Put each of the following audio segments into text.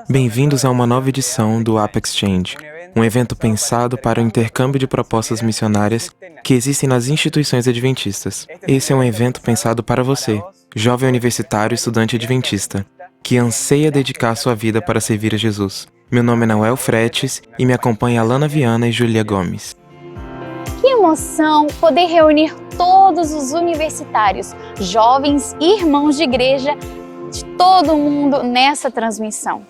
Bem-vindos a uma nova edição do App Exchange, um evento pensado para o intercâmbio de propostas missionárias que existem nas instituições adventistas. Esse é um evento pensado para você, jovem universitário e estudante adventista, que anseia dedicar sua vida para servir a Jesus. Meu nome é Noel Fretes e me acompanha Alana Viana e Julia Gomes. Que emoção poder reunir todos os universitários, jovens e irmãos de igreja de todo o mundo nessa transmissão.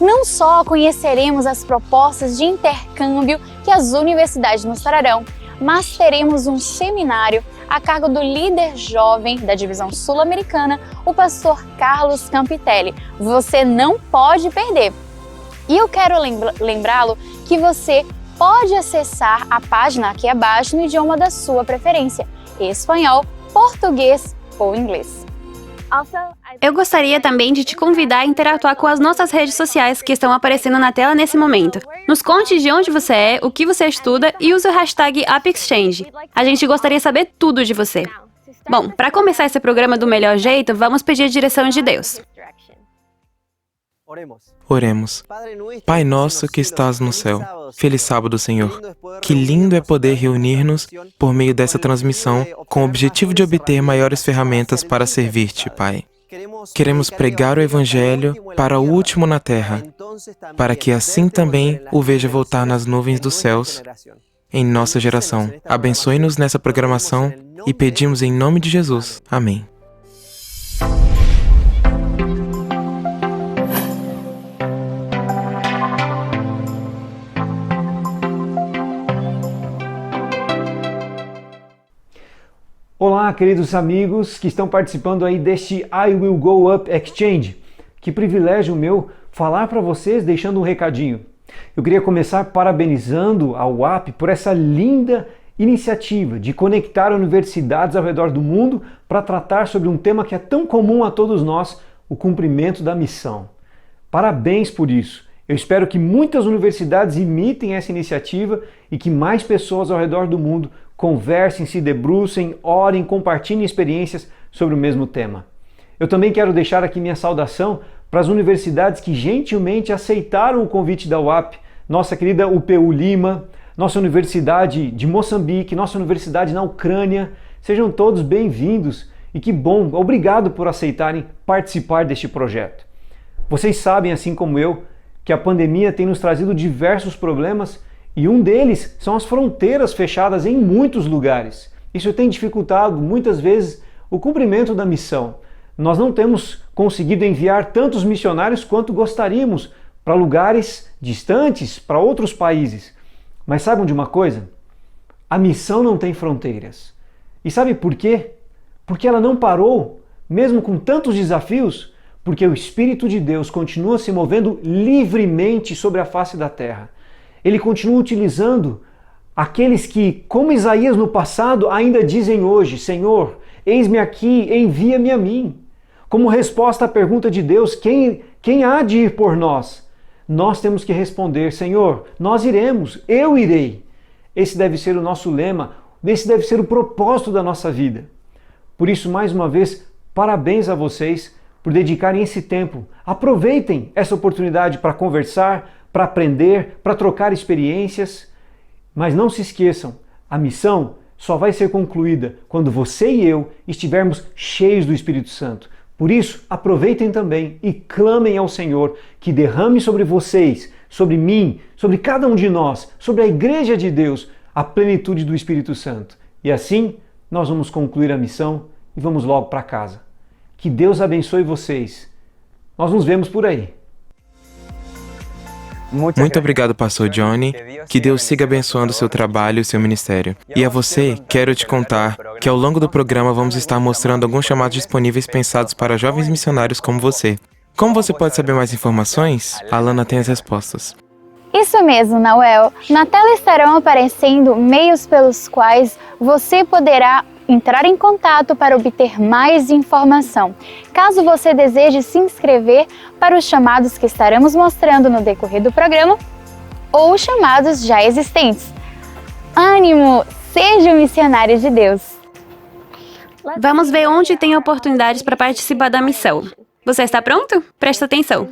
Não só conheceremos as propostas de intercâmbio que as universidades nos trarão, mas teremos um seminário a cargo do líder jovem da divisão sul-americana, o pastor Carlos Campitelli. Você não pode perder. E eu quero lembrá-lo que você pode acessar a página aqui abaixo no idioma da sua preferência, espanhol, português ou inglês. Eu gostaria também de te convidar a interatuar com as nossas redes sociais que estão aparecendo na tela nesse momento. Nos conte de onde você é, o que você estuda e use o hashtag AppExchange. A gente gostaria de saber tudo de você. Bom, para começar esse programa do melhor jeito, vamos pedir a direção de Deus. Oremos. Pai nosso que estás no céu, feliz sábado, Senhor. Que lindo é poder reunir-nos por meio dessa transmissão com o objetivo de obter maiores ferramentas para servir-te, Pai. Queremos pregar o Evangelho para o último na terra, para que assim também o veja voltar nas nuvens dos céus em nossa geração. Abençoe-nos nessa programação e pedimos em nome de Jesus. Amém. Olá, queridos amigos que estão participando aí deste I Will Go Up Exchange. Que privilégio meu falar para vocês deixando um recadinho. Eu queria começar parabenizando a UAP por essa linda iniciativa de conectar universidades ao redor do mundo para tratar sobre um tema que é tão comum a todos nós, o cumprimento da missão. Parabéns por isso. Eu espero que muitas universidades imitem essa iniciativa e que mais pessoas ao redor do mundo conversem, se debrucem, orem, compartilhem experiências sobre o mesmo tema. Eu também quero deixar aqui minha saudação para as universidades que gentilmente aceitaram o convite da UAP, nossa querida UPU Lima, nossa Universidade de Moçambique, nossa Universidade na Ucrânia. Sejam todos bem-vindos e que bom, obrigado por aceitarem participar deste projeto. Vocês sabem, assim como eu, que a pandemia tem nos trazido diversos problemas e um deles são as fronteiras fechadas em muitos lugares. Isso tem dificultado muitas vezes o cumprimento da missão. Nós não temos conseguido enviar tantos missionários quanto gostaríamos para lugares distantes, para outros países. Mas saibam de uma coisa? A missão não tem fronteiras. E sabe por quê? Porque ela não parou, mesmo com tantos desafios, porque o Espírito de Deus continua se movendo livremente sobre a face da terra. Ele continua utilizando aqueles que, como Isaías no passado, ainda dizem hoje: Senhor, eis-me aqui, envia-me a mim. Como resposta à pergunta de Deus, quem há de ir por nós? Nós temos que responder: Senhor, nós iremos, eu irei. Esse deve ser o nosso lema, esse deve ser o propósito da nossa vida. Por isso, mais uma vez, parabéns a vocês por dedicarem esse tempo. Aproveitem essa oportunidade para conversar, para aprender, para trocar experiências. Mas não se esqueçam, a missão só vai ser concluída quando você e eu estivermos cheios do Espírito Santo. Por isso, aproveitem também e clamem ao Senhor que derrame sobre vocês, sobre mim, sobre cada um de nós, sobre a Igreja de Deus, a plenitude do Espírito Santo. E assim, nós vamos concluir a missão e vamos logo para casa. Que Deus abençoe vocês. Nós nos vemos por aí. Muito obrigado, pastor Johnny. Que Deus siga abençoando o seu trabalho e o seu ministério. E a você, quero te contar que ao longo do programa vamos estar mostrando alguns chamados disponíveis pensados para jovens missionários como você. Como você pode saber mais informações? A Alana tem as respostas. Isso mesmo, Noel. Na tela estarão aparecendo meios pelos quais você poderá entrar em contato para obter mais informação. Caso você deseje se inscrever para os chamados que estaremos mostrando no decorrer do programa ou os chamados já existentes. Ânimo! Seja um missionário de Deus! Vamos ver onde tem oportunidades para participar da missão. Você está pronto? Presta atenção.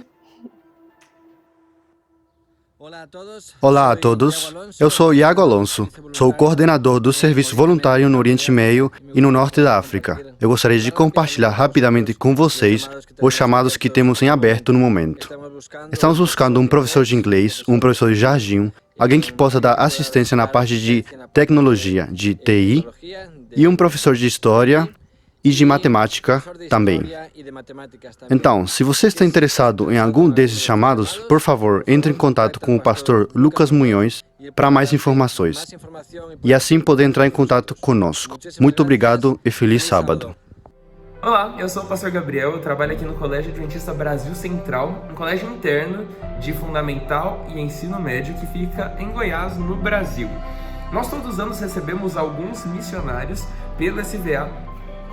Olá a todos, eu sou Iago Alonso, sou coordenador do Serviço Voluntário no Oriente Médio e no Norte da África. Eu gostaria de compartilhar rapidamente com vocês os chamados que temos em aberto no momento. Estamos buscando um professor de inglês, um professor de jardim, alguém que possa dar assistência na parte de tecnologia, de TI, e um professor de história e de matemática também. Então, se você está interessado em algum desses chamados, por favor, entre em contato com o pastor Lucas Munhoz para mais informações. E assim poder entrar em contato conosco. Muito obrigado e feliz sábado. Olá, eu sou o pastor Gabriel, eu trabalho aqui no Colégio Adventista Brasil Central, um colégio interno de fundamental e ensino médio que fica em Goiás, no Brasil. Nós todos os anos recebemos alguns missionários pelo SVA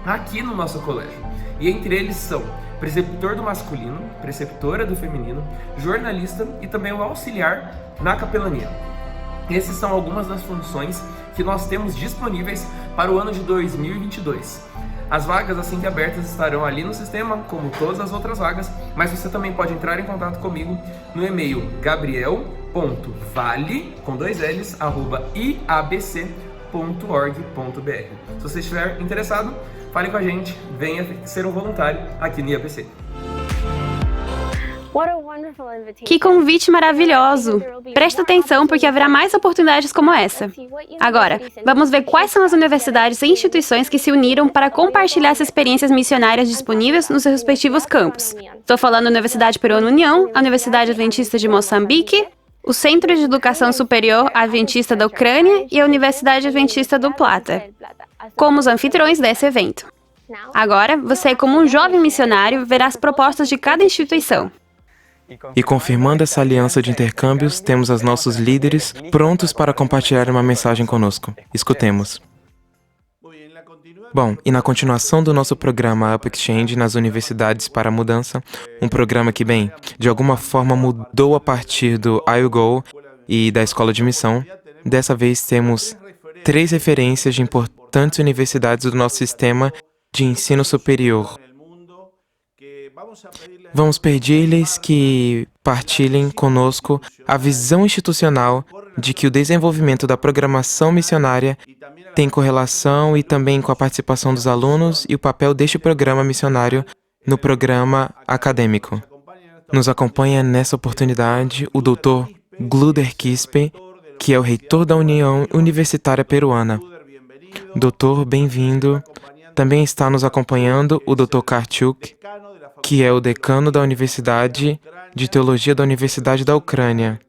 aqui no nosso colégio. E entre eles são preceptor do masculino, preceptora do feminino, jornalista e também o auxiliar na capelania. Essas são algumas das funções que nós temos disponíveis para o ano de 2022. As vagas, assim que abertas, estarão ali no sistema, como todas as outras vagas, mas você também pode entrar em contato comigo no e-mail gabriel.vale, com 2 L's, @iabc.org.br. Se você estiver interessado, fale com a gente, venha ser um voluntário aqui no IABC. Que convite maravilhoso! Presta atenção porque haverá mais oportunidades como essa. Agora, vamos ver quais são as universidades e instituições que se uniram para compartilhar essas experiências missionárias disponíveis nos seus respectivos campos. Estou falando da Universidade Peruana União, a Universidade Adventista de Moçambique, o Centro de Educação Superior Adventista da Ucrânia e a Universidade Adventista do Plata, como os anfitriões desse evento. Agora, você, como um jovem missionário, verá as propostas de cada instituição. E confirmando essa aliança de intercâmbios, temos os nossos líderes prontos para compartilhar uma mensagem conosco. Escutemos. Bom, e na continuação do nosso programa Up Exchange nas universidades para a mudança, um programa que, bem, de alguma forma mudou a partir do IUGO e da escola de missão, dessa vez temos 3 referências de importantes universidades do nosso sistema de ensino superior. Vamos pedir-lhes que partilhem conosco a visão institucional de que o desenvolvimento da programação missionária tem correlação e também com a participação dos alunos e o papel deste programa missionário no programa acadêmico. Nos acompanha nessa oportunidade o Dr. Gluder Quispe, que é o reitor da União Universitária Peruana. Doutor, bem-vindo. Também está nos acompanhando o Dr. Karchuk, que é o decano da Universidade de Teologia da Universidade da Ucrânia,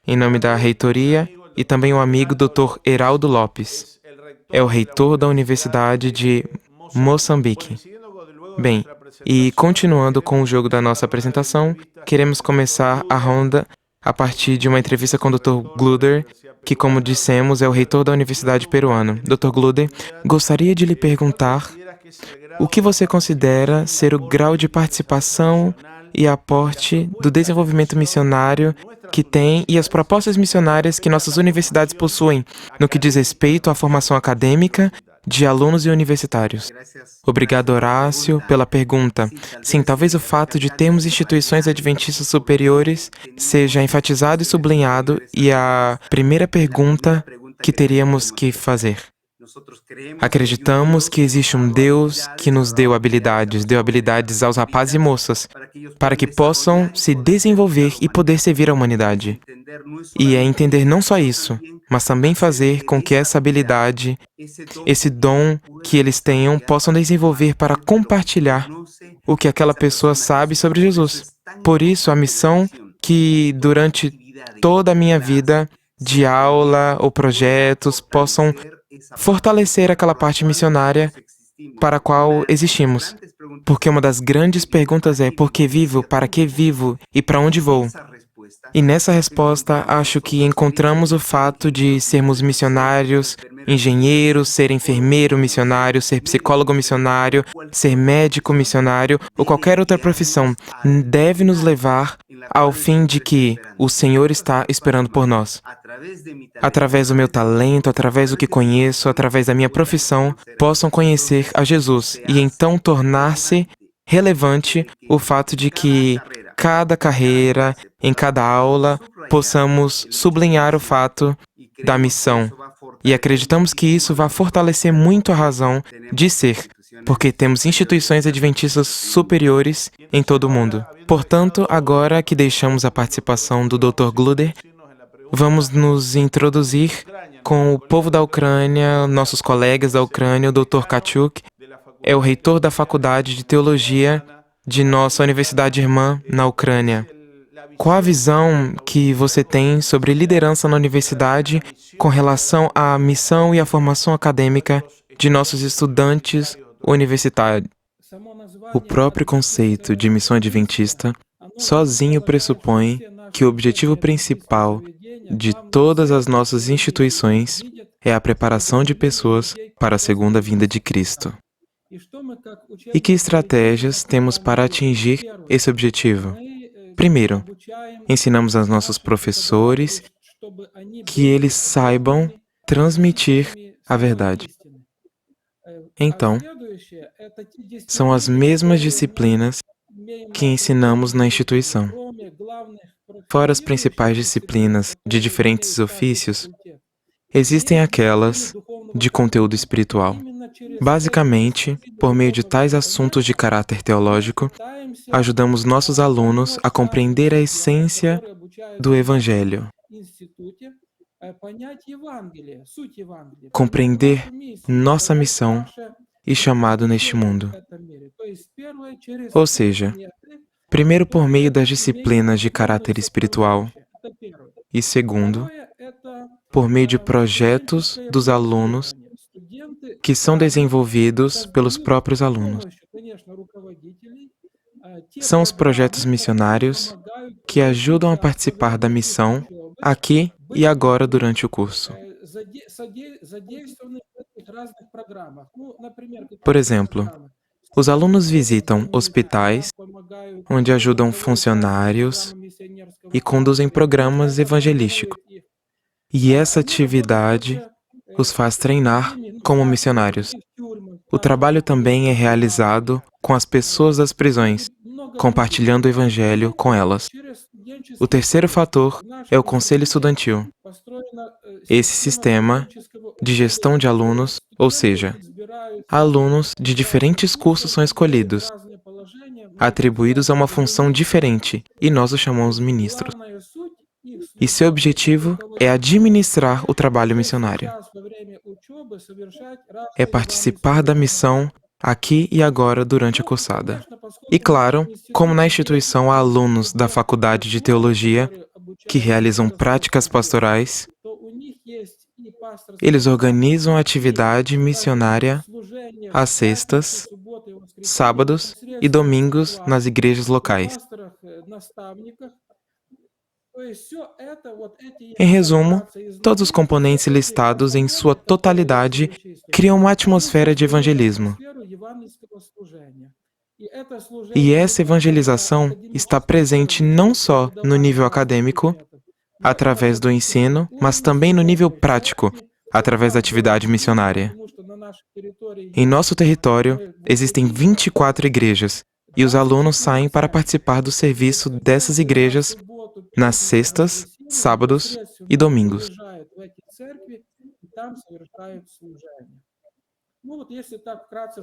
em nome da reitoria, e também o amigo Dr. Heraldo Lopes, é o reitor da Universidade de Moçambique. Bem, e continuando com o jogo da nossa apresentação, queremos começar a ronda a partir de uma entrevista com o Dr. Gluder, que, como dissemos, é o reitor da Universidade Peruana. Dr. Gluder, gostaria de lhe perguntar o que você considera ser o grau de participação e aporte do desenvolvimento missionário que tem e as propostas missionárias que nossas universidades possuem no que diz respeito à formação acadêmica de alunos e universitários? Obrigado, Horácio, pela pergunta. Sim, talvez o fato de termos instituições adventistas superiores seja enfatizado e sublinhado, e a primeira pergunta que teríamos que fazer. Acreditamos que existe um Deus que nos deu habilidades aos rapazes e moças, para que possam se desenvolver e poder servir a humanidade. E é entender não só isso, mas também fazer com que essa habilidade, esse dom que eles tenham, possam desenvolver para compartilhar o que aquela pessoa sabe sobre Jesus. Por isso, a missão que durante toda a minha vida de aula ou projetos possam fortalecer aquela parte missionária para a qual existimos. Porque uma das grandes perguntas é: por que vivo, para que vivo e para onde vou? E nessa resposta, acho que encontramos o fato de sermos missionários, engenheiros, ser enfermeiro missionário, ser psicólogo missionário, ser médico missionário ou qualquer outra profissão deve nos levar ao fim de que o Senhor está esperando por nós. Através do meu talento, através do que conheço, através da minha profissão, possam conhecer a Jesus e então tornar-se relevante o fato de que cada carreira, em cada aula, possamos sublinhar o fato da missão. E acreditamos que isso vai fortalecer muito a razão de ser, porque temos instituições adventistas superiores em todo o mundo. Portanto, agora que deixamos a participação do Dr. Gluder, vamos nos introduzir com o povo da Ucrânia, nossos colegas da Ucrânia. O Dr. Kachuk é o reitor da Faculdade de Teologia de nossa Universidade Irmã na Ucrânia. Qual a visão que você tem sobre liderança na universidade com relação à missão e à formação acadêmica de nossos estudantes universitários? O próprio conceito de missão adventista sozinho pressupõe que o objetivo principal de todas as nossas instituições é a preparação de pessoas para a segunda vinda de Cristo. E que estratégias temos para atingir esse objetivo? Primeiro, ensinamos aos nossos professores que eles saibam transmitir a verdade. Então, são as mesmas disciplinas que ensinamos na instituição. Fora as principais disciplinas de diferentes ofícios, existem aquelas de conteúdo espiritual. Basicamente, por meio de tais assuntos de caráter teológico, ajudamos nossos alunos a compreender a essência do Evangelho, compreender nossa missão e chamado neste mundo. Ou seja, primeiro por meio das disciplinas de caráter espiritual e segundo, por meio de projetos dos alunos que são desenvolvidos pelos próprios alunos. São os projetos missionários que ajudam a participar da missão aqui e agora durante o curso. Por exemplo, os alunos visitam hospitais, onde ajudam funcionários e conduzem programas evangelísticos. E essa atividade os faz treinar como missionários. O trabalho também é realizado com as pessoas das prisões, compartilhando o Evangelho com elas. O terceiro fator é o conselho estudantil. Esse sistema de gestão de alunos, ou seja, alunos de diferentes cursos são escolhidos, atribuídos a uma função diferente, e nós os chamamos ministros. E seu objetivo é administrar o trabalho missionário. É participar da missão aqui e agora durante a cursada. E claro, como na instituição há alunos da Faculdade de Teologia que realizam práticas pastorais, eles organizam a atividade missionária às sextas, sábados e domingos nas igrejas locais. Em resumo, todos os componentes listados em sua totalidade criam uma atmosfera de evangelismo. E essa evangelização está presente não só no nível acadêmico, através do ensino, mas também no nível prático, através da atividade missionária. Em nosso território, existem 24 igrejas, e os alunos saem para participar do serviço dessas igrejas nas sextas, sábados e domingos.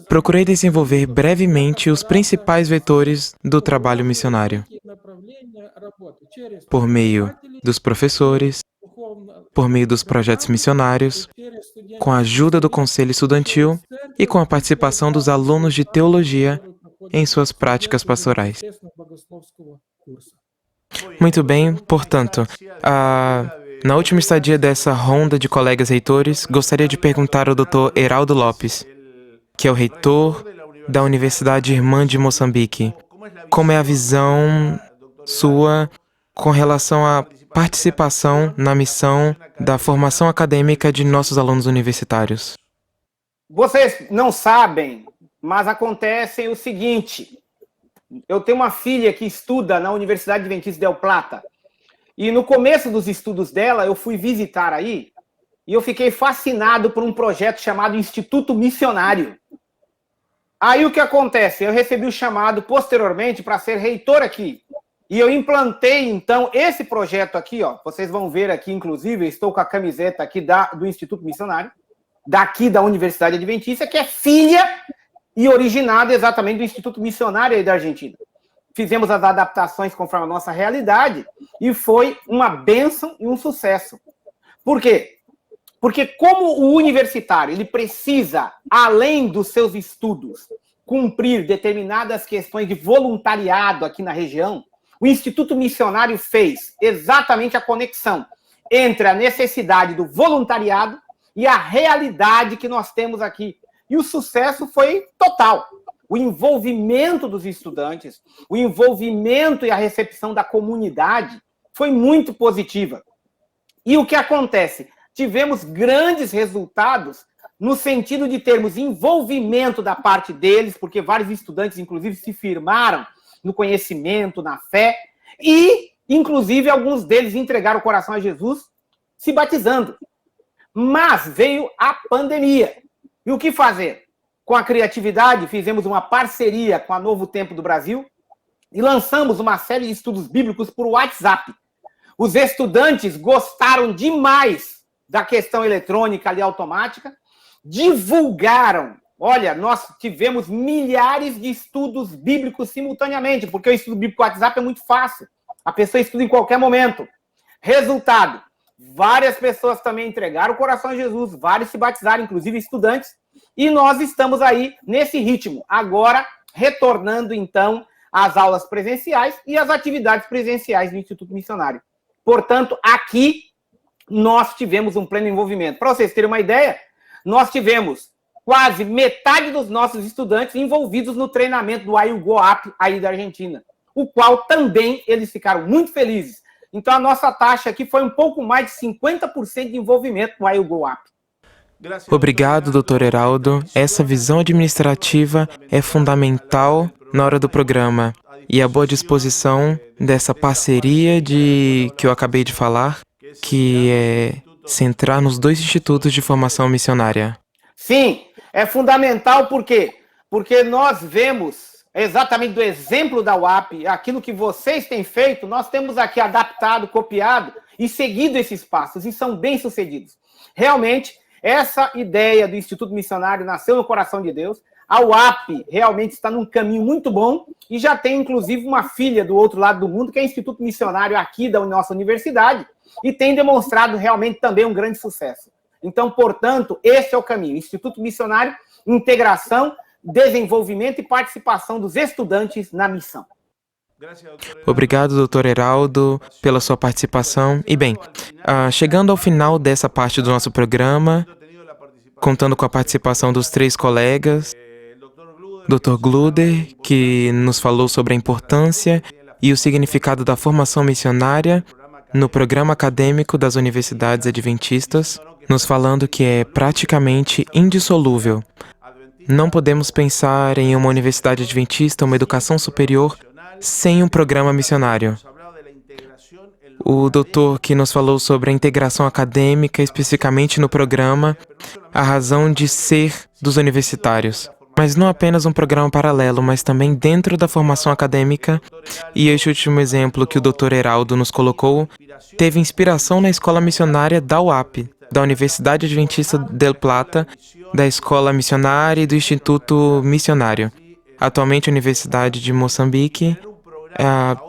Procurei desenvolver brevemente os principais vetores do trabalho missionário, por meio dos professores, por meio dos projetos missionários, com a ajuda do conselho estudantil e com a participação dos alunos de teologia em suas práticas pastorais. Muito bem, portanto, na última estadia dessa ronda de colegas reitores, gostaria de perguntar ao Dr. Heraldo Lopes, que é o reitor da Universidade Irmã de Moçambique, como é a visão sua com relação à participação na missão da formação acadêmica de nossos alunos universitários? Vocês não sabem, mas acontece o seguinte: eu tenho uma filha que estuda na Universidade Adventista de El Plata, e no começo dos estudos dela, eu fui visitar aí, e eu fiquei fascinado por um projeto chamado Instituto Missionário. Aí o que acontece? Eu recebi o chamado posteriormente para ser reitor aqui. E eu implantei, então, esse projeto aqui, ó. Vocês vão ver aqui, inclusive, eu estou com a camiseta aqui do Instituto Missionário, daqui da Universidade Adventista, que é filha e originada exatamente do Instituto Missionário aí da Argentina. Fizemos as adaptações conforme a nossa realidade e foi uma bênção e um sucesso. Por quê? Porque como o universitário ele precisa, além dos seus estudos, cumprir determinadas questões de voluntariado aqui na região, o Instituto Missionário fez exatamente a conexão entre a necessidade do voluntariado e a realidade que nós temos aqui. E o sucesso foi total. O envolvimento dos estudantes, o envolvimento e a recepção da comunidade foi muito positiva. E o que acontece? Tivemos grandes resultados no sentido de termos envolvimento da parte deles, porque vários estudantes, inclusive, se firmaram no conhecimento, na fé, e, inclusive, alguns deles entregaram o coração a Jesus se batizando. Mas veio a pandemia. E o que fazer? Com a criatividade, fizemos uma parceria com a Novo Tempo do Brasil e lançamos uma série de estudos bíblicos por WhatsApp. Os estudantes gostaram demais da questão eletrônica ali automática, divulgaram. Olha, nós tivemos milhares de estudos bíblicos simultaneamente, porque o estudo bíblico WhatsApp é muito fácil. A pessoa estuda em qualquer momento. Resultado, várias pessoas também entregaram o coração a Jesus, vários se batizaram, inclusive estudantes, e nós estamos aí nesse ritmo, agora retornando então às aulas presenciais e às atividades presenciais do Instituto Missionário. Portanto, aqui nós tivemos um pleno envolvimento. Para vocês terem uma ideia, nós tivemos quase metade dos nossos estudantes envolvidos no treinamento do IUGOAP aí da Argentina, o qual também eles ficaram muito felizes. Então, a nossa taxa aqui foi um pouco mais de 50% de envolvimento no IUGOAP. Obrigado, Dr. Heraldo. Essa visão administrativa é fundamental na hora do programa. E a boa disposição dessa parceria que eu acabei de falar, que é centrar nos 2 institutos de formação missionária. Sim, é fundamental por quê? Porque nós vemos exatamente do exemplo da UAP, aquilo que vocês têm feito, nós temos aqui adaptado, copiado e seguido esses passos, e são bem-sucedidos. Realmente, essa ideia do Instituto Missionário nasceu no coração de Deus, a UAP realmente está num caminho muito bom, e já tem, inclusive, uma filha do outro lado do mundo, que é o Instituto Missionário aqui da nossa universidade, e tem demonstrado realmente também um grande sucesso. Então, portanto, esse é o caminho. Instituto Missionário, integração, desenvolvimento e participação dos estudantes na missão. Obrigado, Dr. Heraldo, pela sua participação. E bem, chegando ao final dessa parte do nosso programa, contando com a participação dos 3 colegas, Dr. Gluder, que nos falou sobre a importância e o significado da formação missionária no programa acadêmico das universidades adventistas, nos falando que é praticamente indissolúvel. Não podemos pensar em uma universidade adventista, uma educação superior, sem um programa missionário. O doutor que nos falou sobre a integração acadêmica, especificamente no programa, a razão de ser dos universitários. Mas não apenas um programa paralelo, mas também dentro da formação acadêmica. E este último exemplo que o Dr. Heraldo nos colocou, teve inspiração na escola missionária da UAP, da Universidade Adventista del Plata, da Escola Missionária e do Instituto Missionário. Atualmente, a Universidade de Moçambique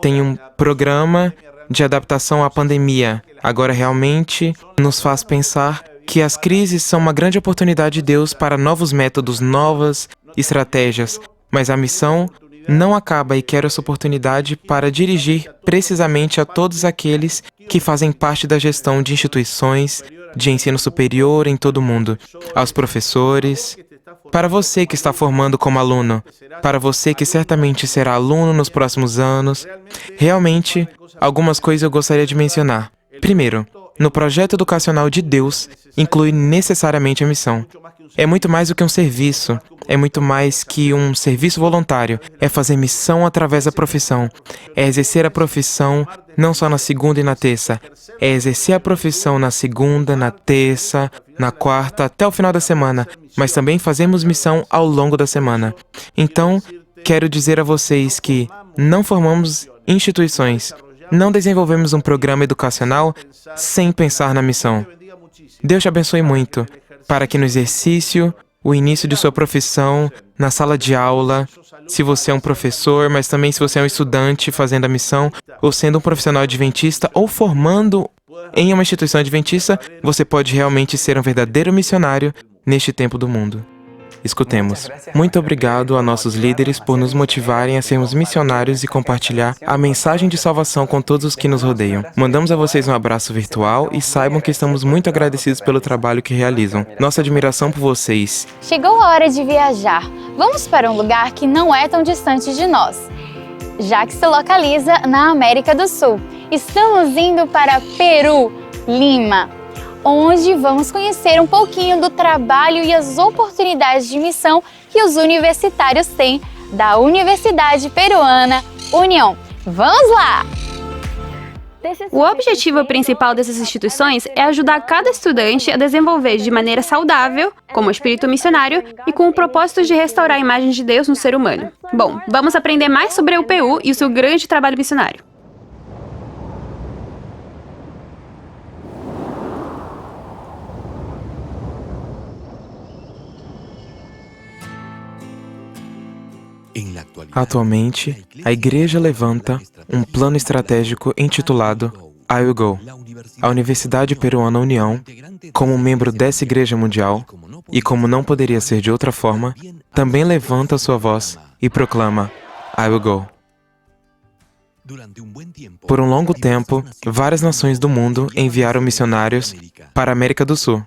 tem um programa de adaptação à pandemia. Agora, realmente, nos faz pensar que as crises são uma grande oportunidade de Deus para novos métodos, novas estratégias. Mas a missão não acaba e quero essa oportunidade para dirigir precisamente a todos aqueles que fazem parte da gestão de instituições de ensino superior em todo o mundo, aos professores, para você que está formando como aluno, para você que certamente será aluno nos próximos anos. Realmente, algumas coisas eu gostaria de mencionar. Primeiro, no projeto educacional de Deus, inclui necessariamente a missão. É muito mais do que um serviço, é muito mais que um serviço voluntário, é fazer missão através da profissão, é exercer a profissão não só na segunda e na terça, é exercer a profissão na segunda, na terça, na quarta, até o final da semana, mas também fazemos missão ao longo da semana. Então, quero dizer a vocês que não formamos instituições, não desenvolvemos um programa educacional sem pensar na missão. Deus te abençoe muito, para que no exercício, o início de sua profissão, na sala de aula, se você é um professor, mas também se você é um estudante fazendo a missão, ou sendo um profissional adventista, ou formando em uma instituição adventista, você pode realmente ser um verdadeiro missionário neste tempo do mundo. Escutemos. Muito obrigado a nossos líderes por nos motivarem a sermos missionários e compartilhar a mensagem de salvação com todos os que nos rodeiam. Mandamos a vocês um abraço virtual e saibam que estamos muito agradecidos pelo trabalho que realizam. Nossa admiração por vocês. Chegou a hora de viajar. Vamos para um lugar que não é tão distante de nós, já que se localiza na América do Sul. Estamos indo para Peru, Lima, onde vamos conhecer um pouquinho do trabalho e as oportunidades de missão que os universitários têm da Universidade Peruana União. Vamos lá! O objetivo principal dessas instituições é ajudar cada estudante a desenvolver de maneira saudável, como espírito missionário, e com o propósito de restaurar a imagem de Deus no ser humano. Bom, vamos aprender mais sobre a UPU e o seu grande trabalho missionário. Atualmente, a Igreja levanta um plano estratégico intitulado I Will Go. A Universidade Peruana União, como membro dessa Igreja Mundial, e como não poderia ser de outra forma, também levanta sua voz e proclama I Will Go. Por um longo tempo, várias nações do mundo enviaram missionários para a América do Sul.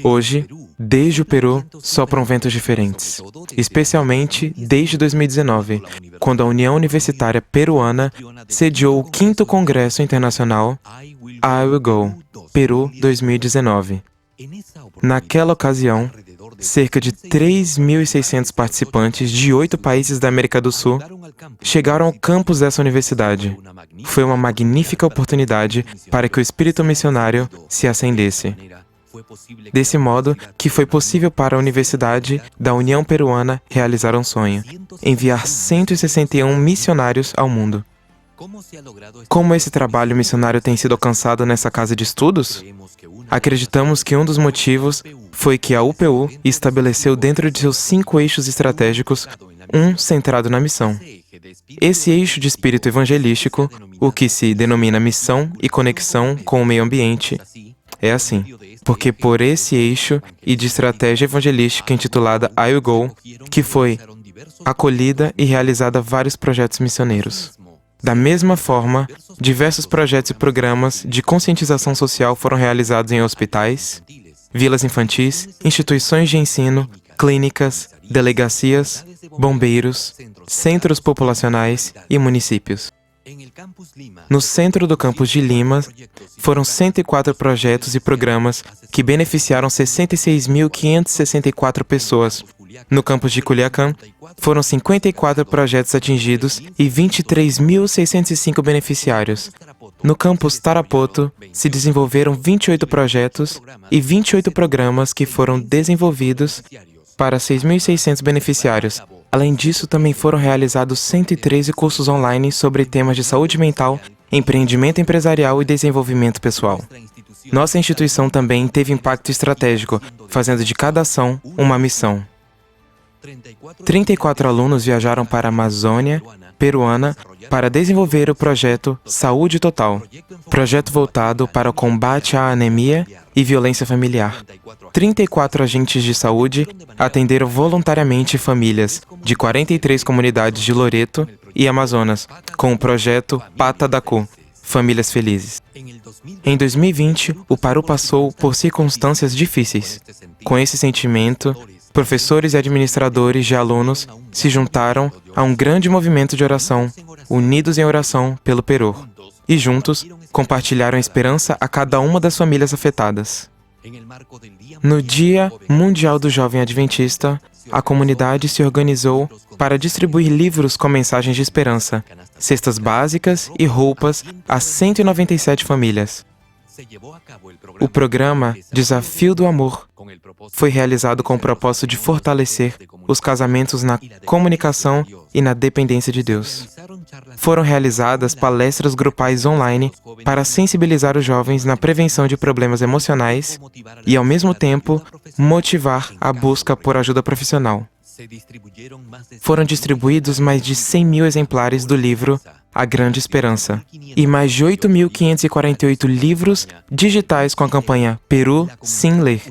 Hoje, desde o Peru, sopram ventos diferentes, especialmente desde 2019, quando a União Universitária Peruana sediou o 5º Congresso Internacional I Will Go, Peru 2019. Naquela ocasião, cerca de 3.600 participantes de 8 países da América do Sul chegaram ao campus dessa universidade. Foi uma magnífica oportunidade para que o espírito missionário se acendesse. Desse modo, que foi possível para a Universidade da União Peruana realizar um sonho: enviar 161 missionários ao mundo. Como esse trabalho missionário tem sido alcançado nessa casa de estudos? Acreditamos que um dos motivos foi que a UPU estabeleceu dentro de seus 5 eixos estratégicos um centrado na missão. Esse eixo de espírito evangelístico, o que se denomina missão e conexão com o meio ambiente, é assim, porque por esse eixo e de estratégia evangelística intitulada I Will Go, que foi acolhida e realizada vários projetos missioneiros. Da mesma forma, diversos projetos e programas de conscientização social foram realizados em hospitais, vilas infantis, instituições de ensino, clínicas, delegacias, bombeiros, centros populacionais e municípios. No centro do campus de Lima, foram 104 projetos e programas que beneficiaram 66.564 pessoas. No campus de Culiacán, foram 54 projetos atingidos e 23.605 beneficiários. No campus Tarapoto, se desenvolveram 28 projetos e 28 programas que foram desenvolvidos para 6.600 beneficiários. Além disso, também foram realizados 113 cursos online sobre temas de saúde mental, empreendimento empresarial e desenvolvimento pessoal. Nossa instituição também teve impacto estratégico, fazendo de cada ação uma missão. 34 alunos viajaram para a Amazônia peruana para desenvolver o projeto Saúde Total, projeto voltado para o combate à anemia e violência familiar. 34 agentes de saúde atenderam voluntariamente famílias de 43 comunidades de Loreto e Amazonas, com o projeto Pata da Cu, Famílias Felizes. Em 2020, o Peru passou por circunstâncias difíceis. Com esse sentimento, professores e administradores de alunos se juntaram a um grande movimento de oração, unidos em oração pelo Peru, e juntos compartilharam a esperança a cada uma das famílias afetadas. No Dia Mundial do Jovem Adventista, a comunidade se organizou para distribuir livros com mensagens de esperança, cestas básicas e roupas a 197 famílias. O programa Desafio do Amor foi realizado com o propósito de fortalecer os casamentos na comunicação e na dependência de Deus. Foram realizadas palestras grupais online para sensibilizar os jovens na prevenção de problemas emocionais e, ao mesmo tempo, motivar a busca por ajuda profissional. Foram distribuídos mais de 100.000 exemplares do livro A Grande Esperança e mais de 8.548 livros digitais com a campanha Peru Sem Ler.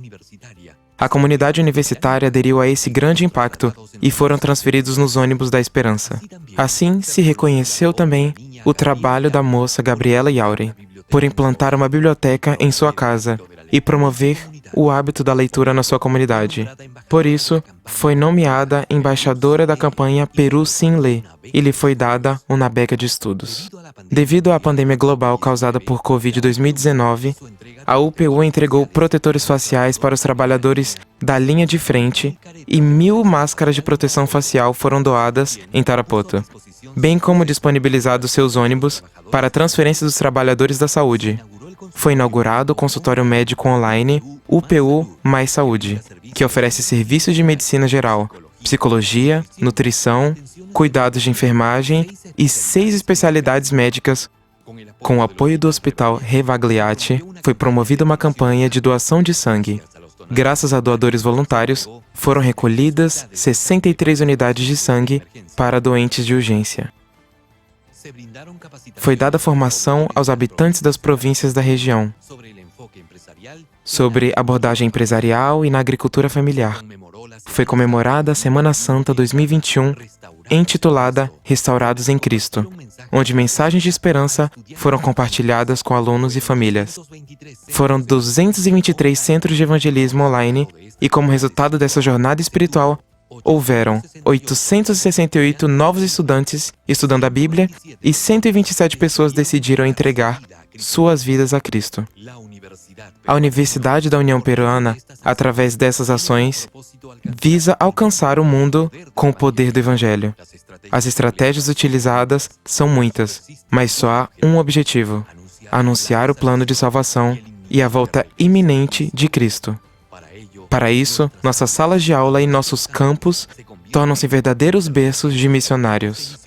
A comunidade universitária aderiu a esse grande impacto e foram transferidos nos ônibus da Esperança. Assim, se reconheceu também o trabalho da moça Gabriela Yauri por implantar uma biblioteca em sua casa e promover o hábito da leitura na sua comunidade. Por isso, foi nomeada embaixadora da campanha Peru Sem Ler e lhe foi dada uma beca de estudos. Devido à pandemia global causada por Covid-2019, a UPU entregou protetores faciais para os trabalhadores da linha de frente e 1.000 máscaras de proteção facial foram doadas em Tarapoto, bem como disponibilizados seus ônibus para transferência dos trabalhadores da saúde. Foi inaugurado o consultório médico online UPU Mais Saúde, que oferece serviços de medicina geral, psicologia, nutrição, cuidados de enfermagem e 6 especialidades médicas. Com o apoio do Hospital Revagliati, foi promovida uma campanha de doação de sangue. Graças a doadores voluntários, foram recolhidas 63 unidades de sangue para doentes de urgência. Foi dada formação aos habitantes das províncias da região sobre abordagem empresarial e na agricultura familiar. Foi comemorada a Semana Santa 2021, intitulada Restaurados em Cristo, onde mensagens de esperança foram compartilhadas com alunos e famílias. Foram 223 centros de evangelismo online e, como resultado dessa jornada espiritual, houveram 868 novos estudantes estudando a Bíblia e 127 pessoas decidiram entregar suas vidas a Cristo. A Universidade da União Peruana, através dessas ações, visa alcançar o mundo com o poder do Evangelho. As estratégias utilizadas são muitas, mas só há um objetivo: anunciar o plano de salvação e a volta iminente de Cristo. Para isso, nossas salas de aula e nossos campos tornam-se verdadeiros berços de missionários.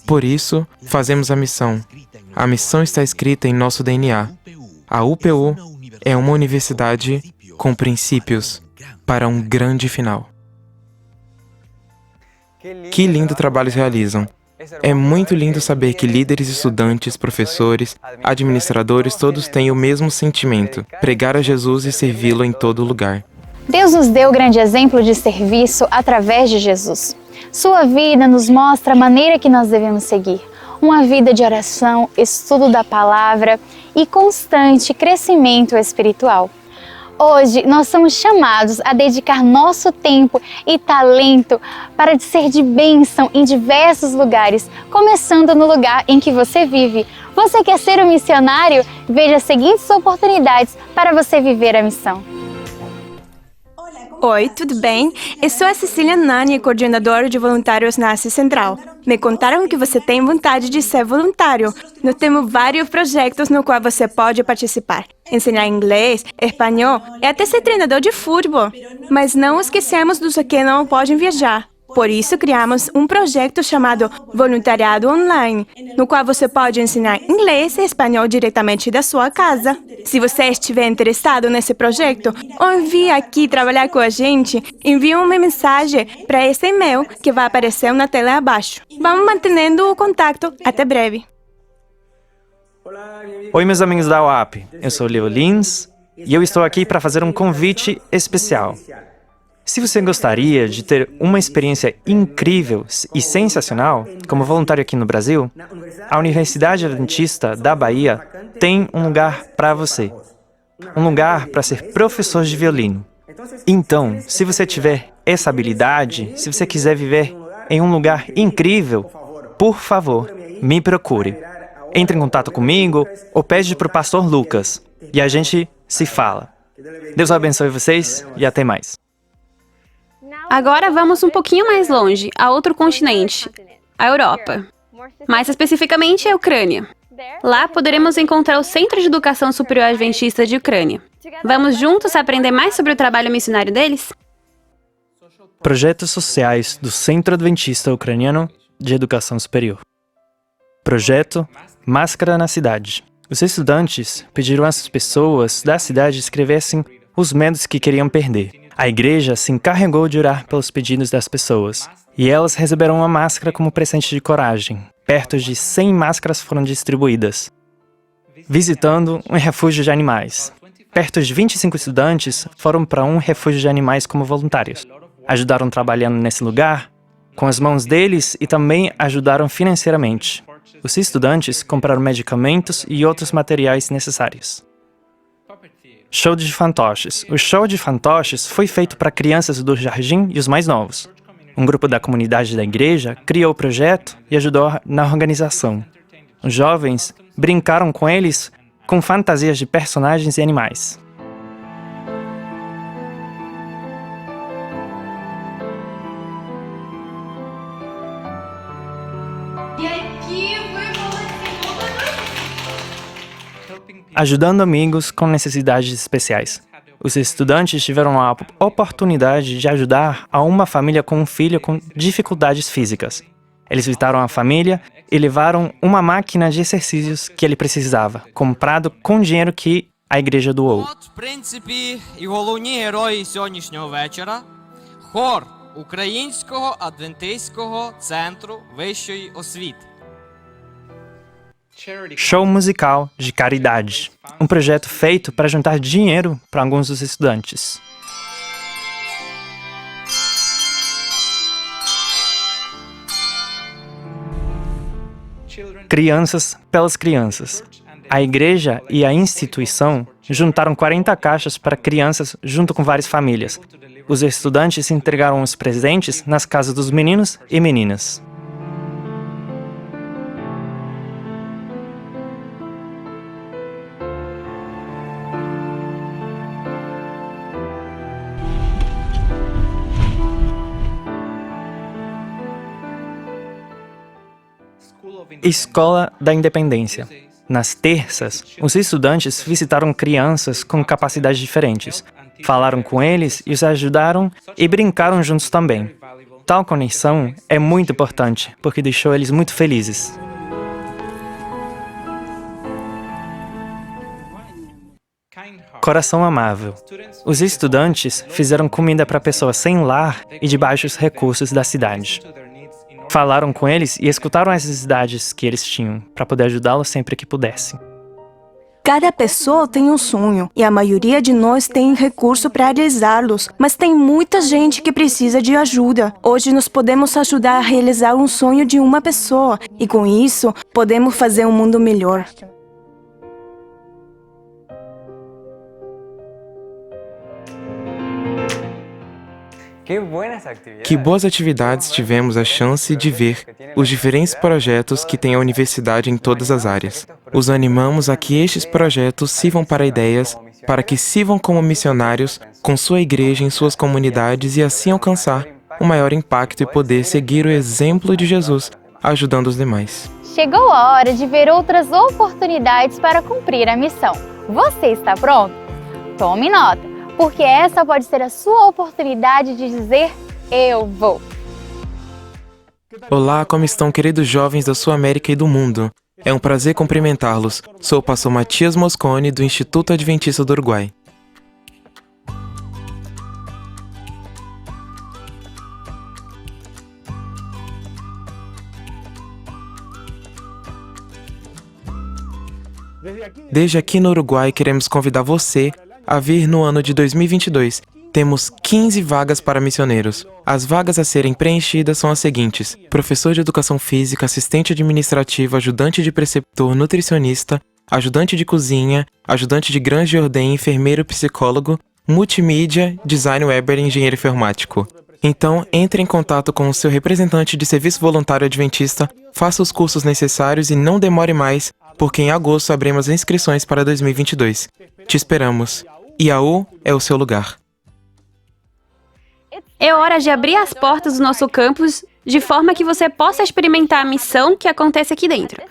Por isso, fazemos a missão. A missão está escrita em nosso DNA. A UPU é uma universidade com princípios para um grande final. Que lindo trabalho realizam! É muito lindo saber que líderes, estudantes, professores, administradores, todos têm o mesmo sentimento: pregar a Jesus e servi-lo em todo lugar. Deus nos deu grande exemplo de serviço através de Jesus. Sua vida nos mostra a maneira que nós devemos seguir. Uma vida de oração, estudo da palavra e constante crescimento espiritual. Hoje, nós somos chamados a dedicar nosso tempo e talento para ser de bênção em diversos lugares, começando no lugar em que você vive. Você quer ser um missionário? Veja as seguintes oportunidades para você viver a missão. Oi, tudo bem? Eu sou a Cecília Nani, coordenadora de voluntários na Ásia Central. Me contaram que você tem vontade de ser voluntário. Nós temos vários projetos no qual você pode participar. Ensinar inglês, espanhol e até ser treinador de futebol. Mas não esquecemos dos que não podem viajar. Por isso, criamos um projeto chamado Voluntariado Online, no qual você pode ensinar inglês e espanhol diretamente da sua casa. Se você estiver interessado nesse projeto, ou vir aqui trabalhar com a gente, envie uma mensagem para esse e-mail que vai aparecer na tela abaixo. Vamos mantendo o contato. Até breve. Oi, meus amigos da UAP. Eu sou Leo Lins e eu estou aqui para fazer um convite especial. Se você gostaria de ter uma experiência incrível e sensacional como voluntário aqui no Brasil, a Universidade Adventista da Bahia tem um lugar para você. Um lugar para ser professor de violino. Então, se você tiver essa habilidade, se você quiser viver em um lugar incrível, por favor, me procure. Entre em contato comigo ou pede para o pastor Lucas e a gente se fala. Deus abençoe vocês e até mais. Agora vamos um pouquinho mais longe, a outro continente, a Europa. Mais especificamente, a Ucrânia. Lá poderemos encontrar o Centro de Educação Superior Adventista de Ucrânia. Vamos juntos aprender mais sobre o trabalho missionário deles? Projetos sociais do Centro Adventista Ucraniano de Educação Superior. Projeto Máscara na Cidade. Os estudantes pediram às pessoas da cidade escrevessem os medos que queriam perder. A igreja se encarregou de orar pelos pedidos das pessoas, e elas receberam uma máscara como presente de coragem. Perto de 100 máscaras foram distribuídas. Visitando um refúgio de animais. Perto de 25 estudantes foram para um refúgio de animais como voluntários. Ajudaram trabalhando nesse lugar, com as mãos deles, e também ajudaram financeiramente. Os estudantes compraram medicamentos e outros materiais necessários. Show de fantoches. O show de fantoches foi feito para crianças do jardim e os mais novos. Um grupo da comunidade da igreja criou o projeto e ajudou na organização. Os jovens brincaram com eles com fantasias de personagens e animais. Ajudando amigos com necessidades especiais. Os estudantes tiveram a oportunidade de ajudar a uma família com um filho com dificuldades físicas. Eles visitaram a família e levaram uma máquina de exercícios que ele precisava, comprado com dinheiro que a igreja doou. В принципі, і головні герої сьогоднішнього вечора – хор Українського адвентистського центру вищої освіти. Show musical de caridade. Um projeto feito para juntar dinheiro para alguns dos estudantes. Crianças pelas crianças. A igreja e a instituição juntaram 40 caixas para crianças junto com várias famílias. Os estudantes entregaram os presentes nas casas dos meninos e meninas. Escola da Independência. Nas terças, os estudantes visitaram crianças com capacidades diferentes, falaram com eles e os ajudaram e brincaram juntos também. Tal conexão é muito importante, porque deixou eles muito felizes. Coração amável. Os estudantes fizeram comida para pessoas sem lar e de baixos recursos da cidade. Falaram com eles e escutaram as necessidades que eles tinham, para poder ajudá-los sempre que pudessem. Cada pessoa tem um sonho, e a maioria de nós tem recurso para realizá-los, mas tem muita gente que precisa de ajuda. Hoje nós podemos ajudar a realizar um sonho de uma pessoa, e com isso, podemos fazer um mundo melhor. Que boas atividades tivemos a chance de ver os diferentes projetos que tem a universidade em todas as áreas. Os animamos a que estes projetos sirvam para ideias, para que sirvam como missionários com sua igreja em suas comunidades e assim alcançar o maior impacto e poder seguir o exemplo de Jesus, ajudando os demais. Chegou a hora de ver outras oportunidades para cumprir a missão. Você está pronto? Tome nota, porque essa pode ser a sua oportunidade de dizer, eu vou. Olá, como estão, queridos jovens da Sul América e do mundo? É um prazer cumprimentá-los. Sou o pastor Matias Moscone, do Instituto Adventista do Uruguai. Desde aqui no Uruguai, queremos convidar você a vir no ano de 2022. Temos 15 vagas para missioneiros. As vagas a serem preenchidas são as seguintes: professor de educação física, assistente administrativo, ajudante de preceptor, nutricionista, ajudante de cozinha, ajudante de grande ordem, enfermeiro, psicólogo, multimídia, design web e engenheiro informático. Então, entre em contato com o seu representante de serviço voluntário adventista, faça os cursos necessários e não demore mais, porque em agosto abrimos as inscrições para 2022. Te esperamos. IAU é o seu lugar. É hora de abrir as portas do nosso campus de forma que você possa experimentar a missão que acontece aqui dentro.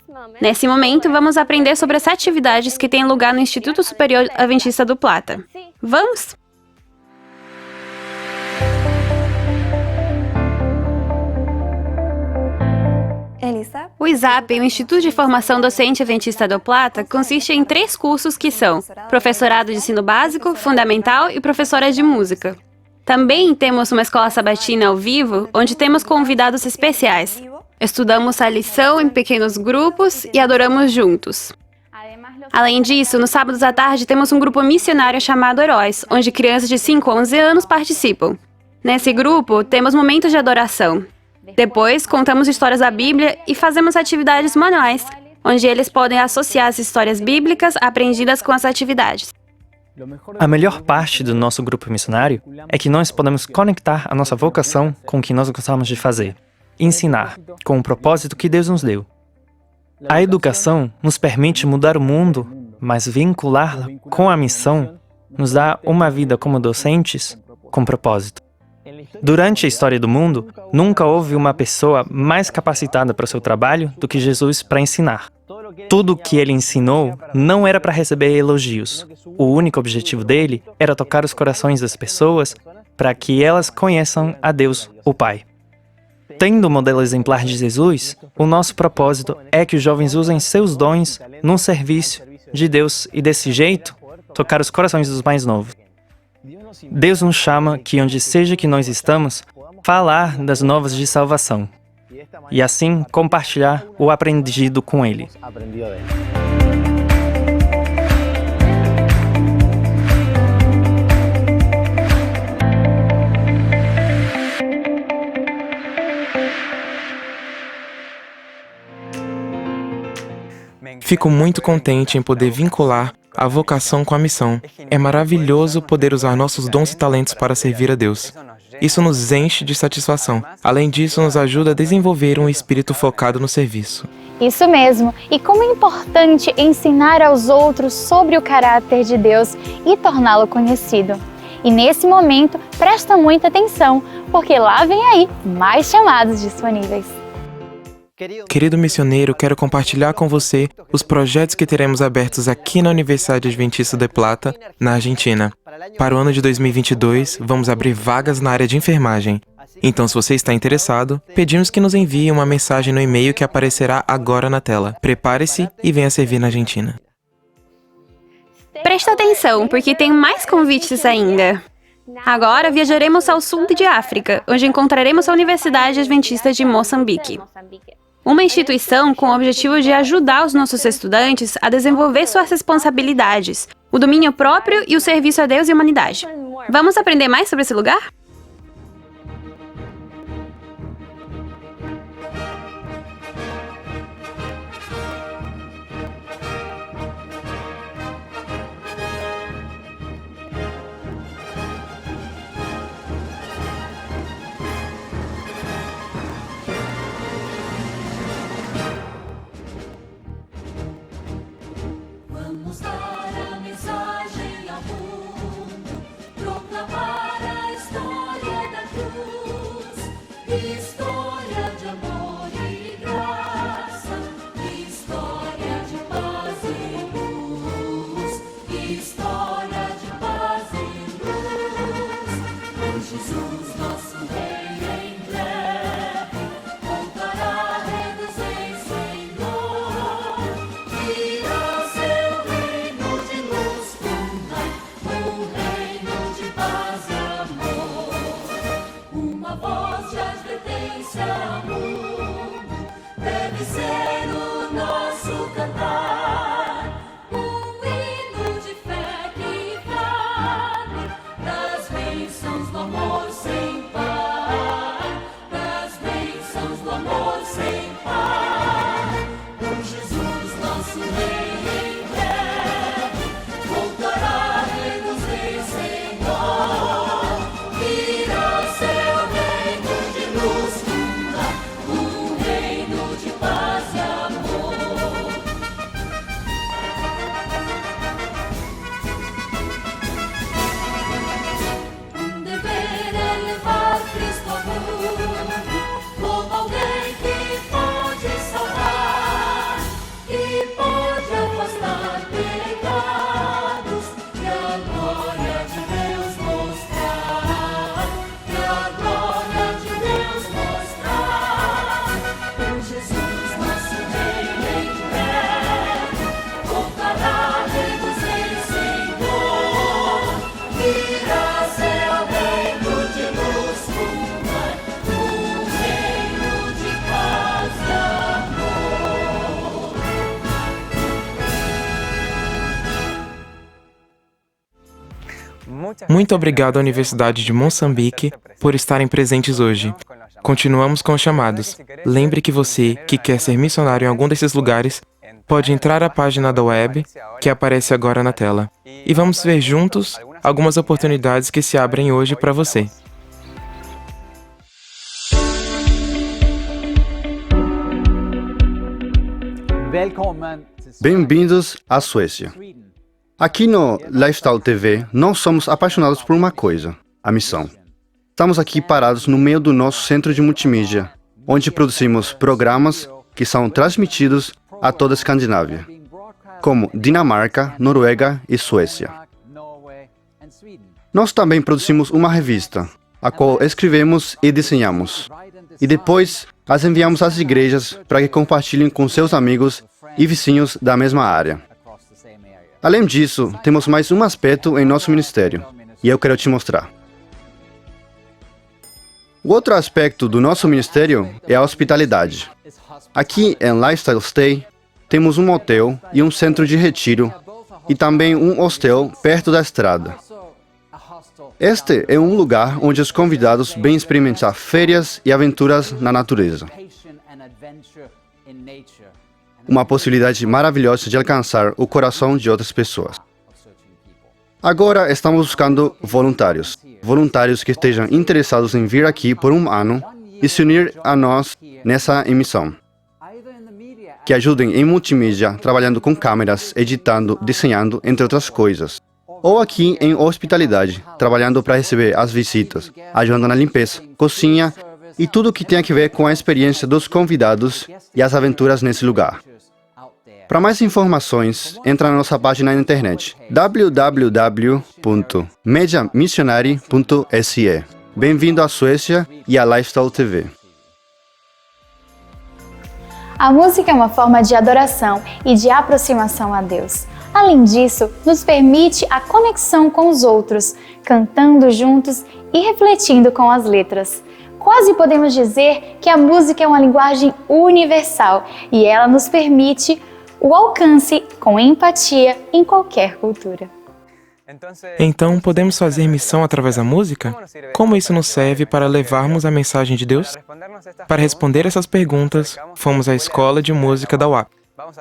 Nesse momento, vamos aprender sobre as atividades que têm lugar no Instituto Superior Adventista do Plata. Vamos? O ISAP, o Instituto de Formação Docente Adventista do Plata, consiste em 3 cursos que são Professorado de Ensino Básico, Fundamental e Professora de Música. Também temos uma escola sabatina ao vivo, onde temos convidados especiais. Estudamos a lição em pequenos grupos e adoramos juntos. Além disso, nos sábados à tarde temos um grupo missionário chamado Heróis, onde crianças de 5 a 11 anos participam. Nesse grupo, temos momentos de adoração. Depois, contamos histórias da Bíblia e fazemos atividades manuais, onde eles podem associar as histórias bíblicas aprendidas com as atividades. A melhor parte do nosso grupo missionário é que nós podemos conectar a nossa vocação com o que nós gostamos de fazer. Ensinar, com o propósito que Deus nos deu. A educação nos permite mudar o mundo, mas vinculá-la com a missão nos dá uma vida como docentes com propósito. Durante a história do mundo, nunca houve uma pessoa mais capacitada para o seu trabalho do que Jesus para ensinar. Tudo o que ele ensinou não era para receber elogios. O único objetivo dele era tocar os corações das pessoas para que elas conheçam a Deus, o Pai. Tendo o modelo exemplar de Jesus, o nosso propósito é que os jovens usem seus dons no serviço de Deus e, desse jeito, tocar os corações dos mais novos. Deus nos chama que, onde seja que nós estamos, falar das novas de salvação e, assim, compartilhar o aprendido com Ele. Fico muito contente em poder vincular a vocação com a missão. É maravilhoso poder usar nossos dons e talentos para servir a Deus. Isso nos enche de satisfação. Além disso, nos ajuda a desenvolver um espírito focado no serviço. Isso mesmo. E como é importante ensinar aos outros sobre o caráter de Deus e torná-lo conhecido. E nesse momento, presta muita atenção, porque lá vem aí mais chamados disponíveis. Querido missioneiro, quero compartilhar com você os projetos que teremos abertos aqui na Universidade Adventista de Plata, na Argentina. Para o ano de 2022, vamos abrir vagas na área de enfermagem. Então, se você está interessado, pedimos que nos envie uma mensagem no e-mail que aparecerá agora na tela. Prepare-se e venha servir na Argentina. Presta atenção, porque tem mais convites ainda. Agora viajaremos ao sul de África, onde encontraremos a Universidade Adventista de Moçambique. Uma instituição com o objetivo de ajudar os nossos estudantes a desenvolver suas responsabilidades, o domínio próprio e o serviço a Deus e a humanidade. Vamos aprender mais sobre esse lugar? Vamos dar a mensagem ao mundo, proclamar a história. Muito obrigado à Universidade de Moçambique por estarem presentes hoje. Continuamos com os chamados. Lembre que você, que quer ser missionário em algum desses lugares, pode entrar à página da web que aparece agora na tela. E vamos ver juntos algumas oportunidades que se abrem hoje para você. Bem-vindos à Suécia. Aqui no Lifestyle TV, nós somos apaixonados por uma coisa, a missão. Estamos aqui parados no meio do nosso centro de multimídia, onde produzimos programas que são transmitidos a toda a Escandinávia, como Dinamarca, Noruega e Suécia. Nós também produzimos uma revista, a qual escrevemos e desenhamos, e depois as enviamos às igrejas para que compartilhem com seus amigos e vizinhos da mesma área. Além disso, temos mais um aspecto em nosso ministério, e eu quero te mostrar. O outro aspecto do nosso ministério é a hospitalidade. Aqui em Lifestyle Stay, temos um hotel e um centro de retiro, e também um hostel perto da estrada. Este é um lugar onde os convidados vêm experimentar férias e aventuras na natureza. Uma possibilidade maravilhosa de alcançar o coração de outras pessoas. Agora estamos buscando voluntários. Voluntários que estejam interessados em vir aqui por um ano e se unir a nós nessa missão. Que ajudem em multimídia, trabalhando com câmeras, editando, desenhando, entre outras coisas. Ou aqui em hospitalidade, trabalhando para receber as visitas, ajudando na limpeza, cozinha e tudo o que tem a ver com a experiência dos convidados e as aventuras nesse lugar. Para mais informações, entra na nossa página na internet www.mediamissionary.se. Bem-vindo à Suécia e à Lifestyle TV. A música é uma forma de adoração e de aproximação a Deus. Além disso, nos permite a conexão com os outros, cantando juntos e refletindo com as letras. Quase podemos dizer que a música é uma linguagem universal e ela nos permite o alcance com empatia em qualquer cultura. Então, podemos fazer missão através da música? Como isso nos serve para levarmos a mensagem de Deus? Para responder essas perguntas, fomos à Escola de Música da UAP.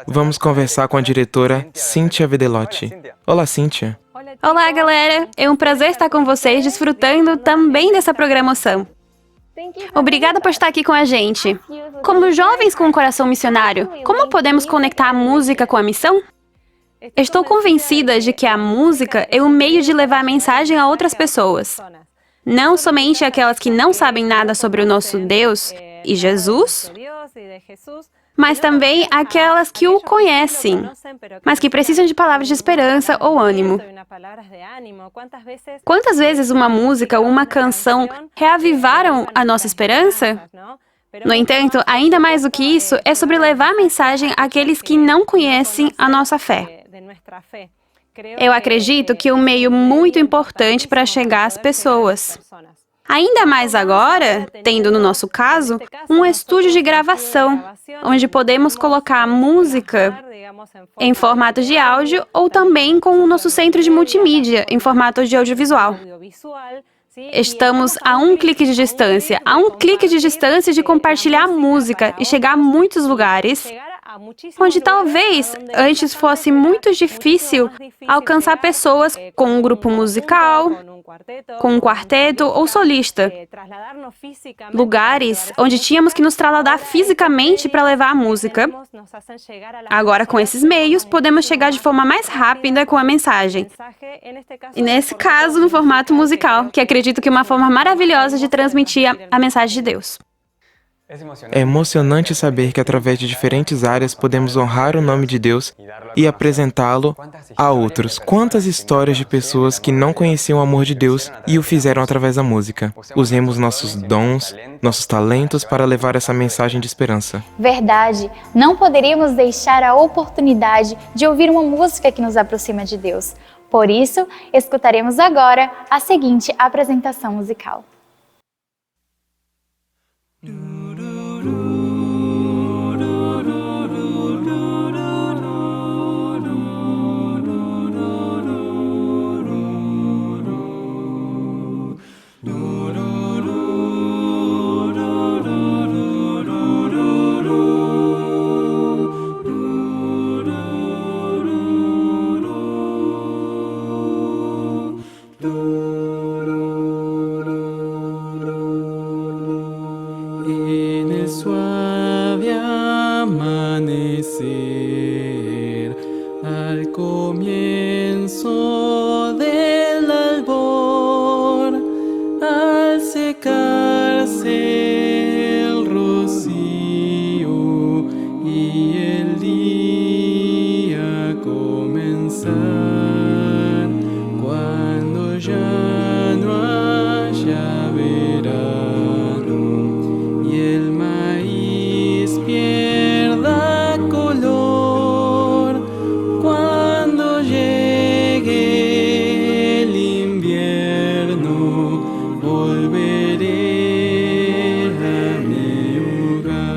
Vamos conversar com a diretora Cíntia Vedelotti. Olá, Cíntia. Olá, galera! É um prazer estar com vocês, desfrutando também dessa programação. Obrigada por estar aqui com a gente. Como jovens com um coração missionário, como podemos conectar a música com a missão? Estou convencida de que a música é um meio de levar a mensagem a outras pessoas. Não somente aquelas que não sabem nada sobre o nosso Deus e Jesus, mas também aquelas que o conhecem, mas que precisam de palavras de esperança ou ânimo. Quantas vezes uma música ou uma canção reavivaram a nossa esperança? No entanto, ainda mais do que isso, é sobre levar a mensagem àqueles que não conhecem a nossa fé. Eu acredito que é um meio muito importante para chegar às pessoas. Ainda mais agora, tendo no nosso caso, um estúdio de gravação, onde podemos colocar a música em formato de áudio ou também com o nosso centro de multimídia, em formato de audiovisual. Estamos a um clique de distância, de compartilhar a música e chegar a muitos lugares onde talvez antes fosse muito difícil alcançar pessoas com um grupo musical, com um quarteto ou solista. Lugares onde tínhamos que nos trasladar fisicamente para levar a música. Agora, com esses meios, podemos chegar de forma mais rápida com a mensagem. E nesse caso, no formato musical, que acredito que é uma forma maravilhosa de transmitir a mensagem de Deus. É emocionante saber que através de diferentes áreas podemos honrar o nome de Deus e apresentá-lo a outros. Quantas histórias de pessoas que não conheciam o amor de Deus e o fizeram através da música. Usemos nossos dons, nossos talentos para levar essa mensagem de esperança. Verdade, não poderíamos deixar a oportunidade de ouvir uma música que nos aproxima de Deus. Por isso, escutaremos agora a seguinte apresentação musical. día comenzar cuando ya no haya verano y el maíz pierda color cuando llegue el invierno volveré a mi hogar.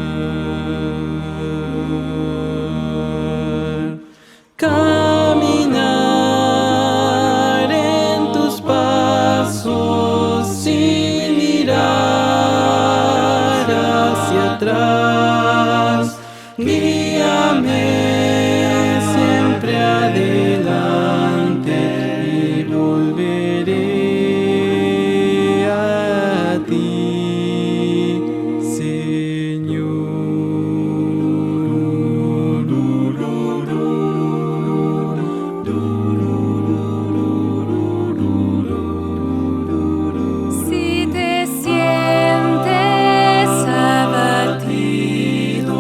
Caminar en tus pasos sin mirar hacia atrás. Guíame siempre adelante y volveré a ti, Señor. Si te sientes abatido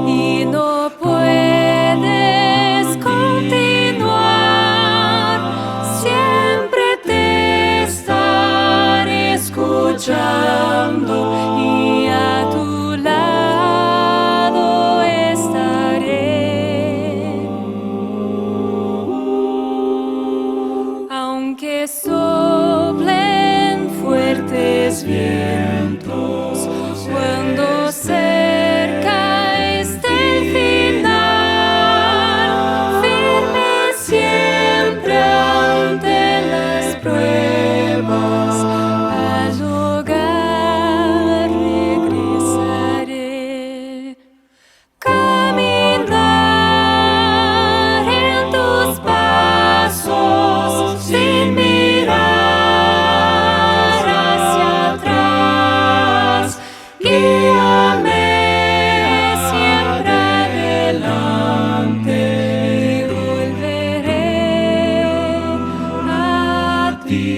y no puedes continuar, siempre te estaré escuchando y a tu lado estaré. Aunque soplen fuertes vientos, cuando cerca esté el final, firme siempre ante las pruebas, al hogar regresaré. Caminar en tus pasos sin mirar hacia atrás. Guíame siempre adelante y volveré a ti,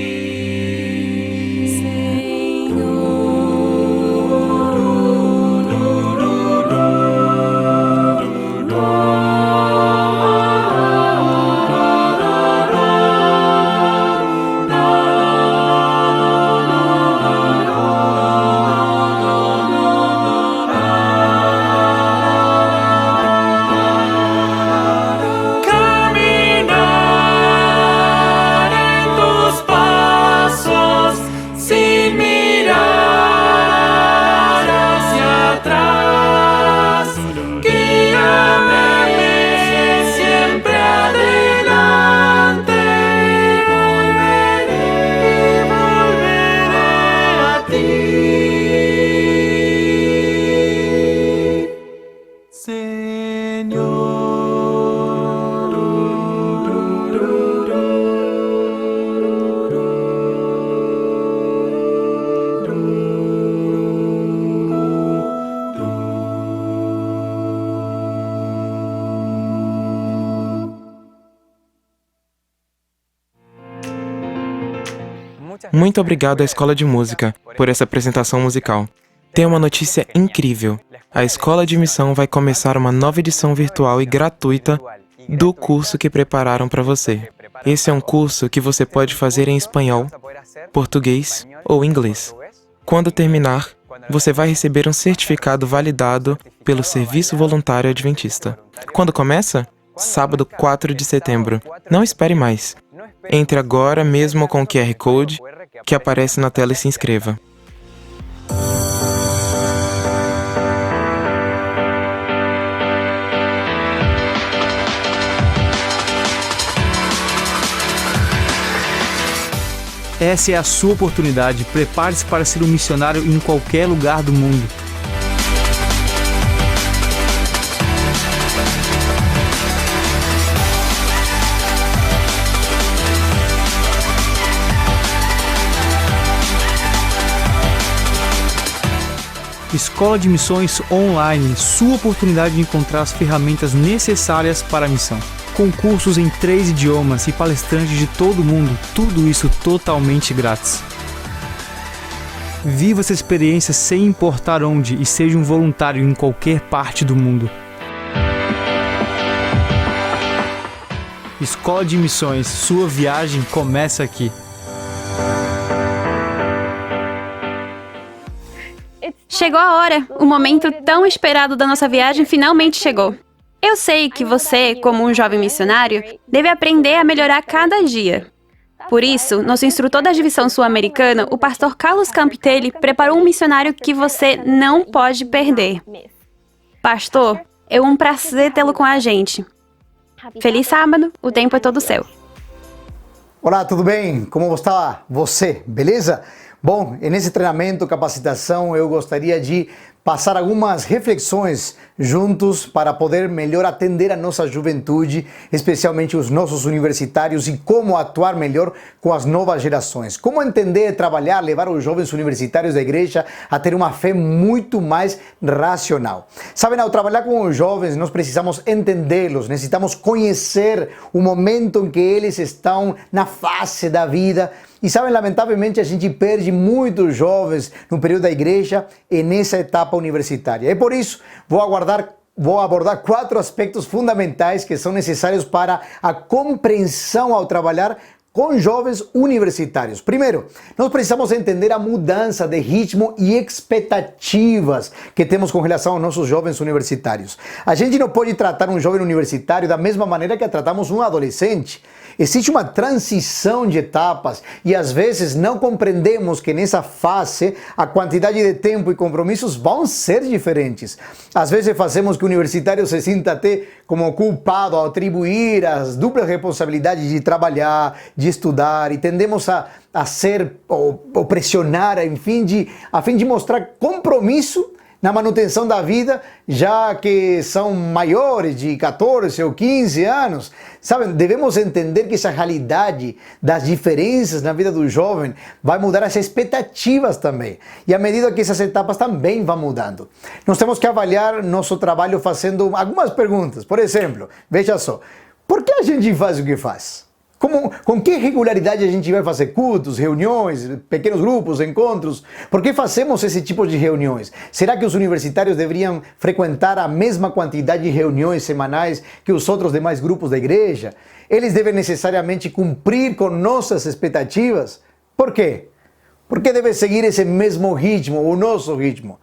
Caminar en tus pasos sin mirar hacia atrás. Guíame siempre adelante y volveré a ti, Señor. Muito obrigado à Escola de Música por essa apresentação musical. Tem uma notícia incrível. A Escola de Missão vai começar uma nova edição virtual e gratuita do curso que prepararam para você. Esse é um curso que você pode fazer em espanhol, português ou inglês. Quando terminar, você vai receber um certificado validado pelo Serviço Voluntário Adventista. Quando começa? Sábado 4 de setembro. Não espere mais. Entre agora mesmo com o QR Code que aparece na tela e se inscreva. Essa é a sua oportunidade. Prepare-se para ser um missionário em qualquer lugar do mundo. Escola de Missões Online, sua oportunidade de encontrar as ferramentas necessárias para a missão. Com cursos em 3 idiomas e palestrantes de todo o mundo, tudo isso totalmente grátis. Viva essa experiência sem importar onde e seja um voluntário em qualquer parte do mundo. Escola de Missões, sua viagem começa aqui. Chegou a hora, o momento tão esperado da nossa viagem finalmente chegou. Eu sei que você, como um jovem missionário, deve aprender a melhorar cada dia. Por isso, nosso instrutor da divisão sul-americana, o pastor Carlos Campitelli, preparou um missionário que você não pode perder. Pastor, é um prazer tê-lo com a gente. Feliz sábado, o tempo é todo seu. Olá, tudo bem? Como está você? Beleza? Bom, nesse treinamento, capacitação, eu gostaria de passar algumas reflexões juntos para poder melhor atender a nossa juventude, especialmente os nossos universitários, e como atuar melhor com as novas gerações. Como entender, trabalhar, levar os jovens universitários da igreja a ter uma fé muito mais racional. Sabem, ao trabalhar com os jovens, nós precisamos entendê-los, necessitamos conhecer o momento em que eles estão na fase da vida. E sabem, lamentavelmente a gente perde muitos jovens no período da igreja e nessa etapa universitária. É por isso vou abordar 4 aspectos fundamentais que são necessários para a compreensão ao trabalhar com jovens universitários. Primeiro, nós precisamos entender a mudança de ritmo e expectativas que temos com relação aos nossos jovens universitários. A gente não pode tratar um jovem universitário da mesma maneira que tratamos um adolescente. Existe uma transição de etapas e às vezes não compreendemos que nessa fase a quantidade de tempo e compromissos vão ser diferentes. Às vezes fazemos que o universitário se sinta até como culpado ao atribuir as duplas responsabilidades de trabalhar, de estudar, e tendemos a ser ou pressionar, a fim de mostrar compromisso na manutenção da vida, já que são maiores de 14 ou 15 anos. Sabem, devemos entender que essa realidade das diferenças na vida do jovem vai mudar as expectativas também. E à medida que essas etapas também vão mudando. Nós temos que avaliar nosso trabalho fazendo algumas perguntas. Por exemplo, veja só, por que a gente faz o que faz? Com que regularidade a gente vai fazer cultos, reuniões, pequenos grupos, encontros? Por que fazemos esse tipo de reuniões? Será que os universitários deveriam frequentar a mesma quantidade de reuniões semanais que os outros demais grupos da igreja? Eles devem necessariamente cumprir com nossas expectativas? Por quê? Por que deve seguir esse mesmo ritmo, o nosso ritmo?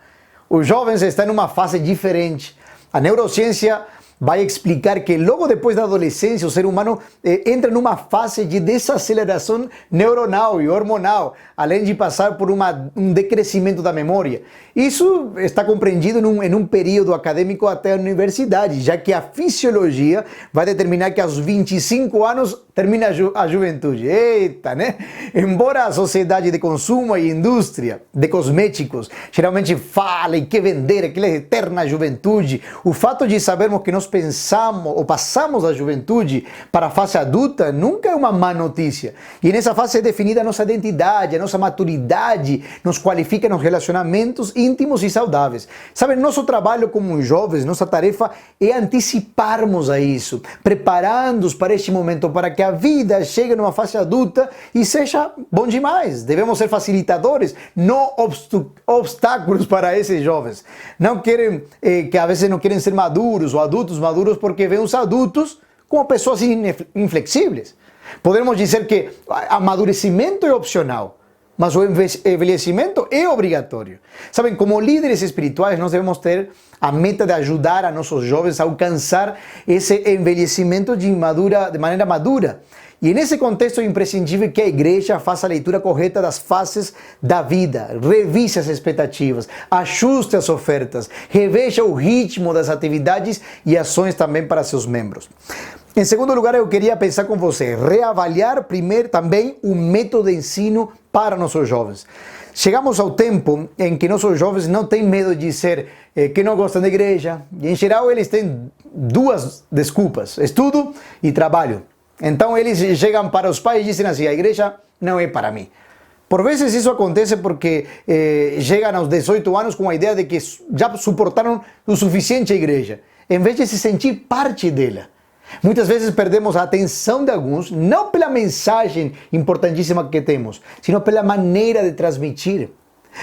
Os jovens estão em uma fase diferente. A neurociência vai explicar que logo depois da adolescência o ser humano entra numa fase de desaceleração neuronal e hormonal, além de passar por um decrescimento da memória. Isso está compreendido em um período acadêmico até a universidade, já que a fisiologia vai determinar que aos 25 anos termina a juventude. Eita, né? Embora a sociedade de consumo e indústria de cosméticos geralmente fale que vender aquela eterna juventude, o fato de sabermos que nós pensamos ou passamos da juventude para a fase adulta nunca é uma má notícia. E nessa fase é definida a nossa identidade, a nossa maturidade, nos qualifica nos relacionamentos íntimos e saudáveis. Sabe, nosso trabalho como jovens, nossa tarefa é anteciparmos a isso, preparando-os para este momento, para que a vida chegue numa fase adulta e seja bom demais. Devemos ser facilitadores, não obstáculos para esses jovens. Não querem, que às vezes não querem ser maduros ou adultos maduros porque veem os adultos como pessoas inflexíveis. Podemos dizer que amadurecimento é opcional, mas o envelhecimento é obrigatório. Sabem, como líderes espirituais, nós devemos ter a meta de ajudar a nossos jovens a alcançar esse envelhecimento de maneira madura. E nesse contexto é imprescindível que a igreja faça a leitura correta das fases da vida, revise as expectativas, ajuste as ofertas, reveja o ritmo das atividades e ações também para seus membros. Em segundo lugar, eu queria pensar com você, reavaliar primeiro também o método de ensino para nossos jovens. Chegamos ao tempo em que nossos jovens não têm medo de dizer que não gostam da igreja. E, em geral, eles têm 2 desculpas, estudo e trabalho. Então eles chegam para os pais e dizem assim, a igreja não é para mim. Por vezes isso acontece porque chegam aos 18 anos com a ideia de que já suportaram o suficiente a igreja, em vez de se sentir parte dela. Muitas vezes perdemos a atenção de alguns, não pela mensagem importantíssima que temos, sino pela maneira de transmitir.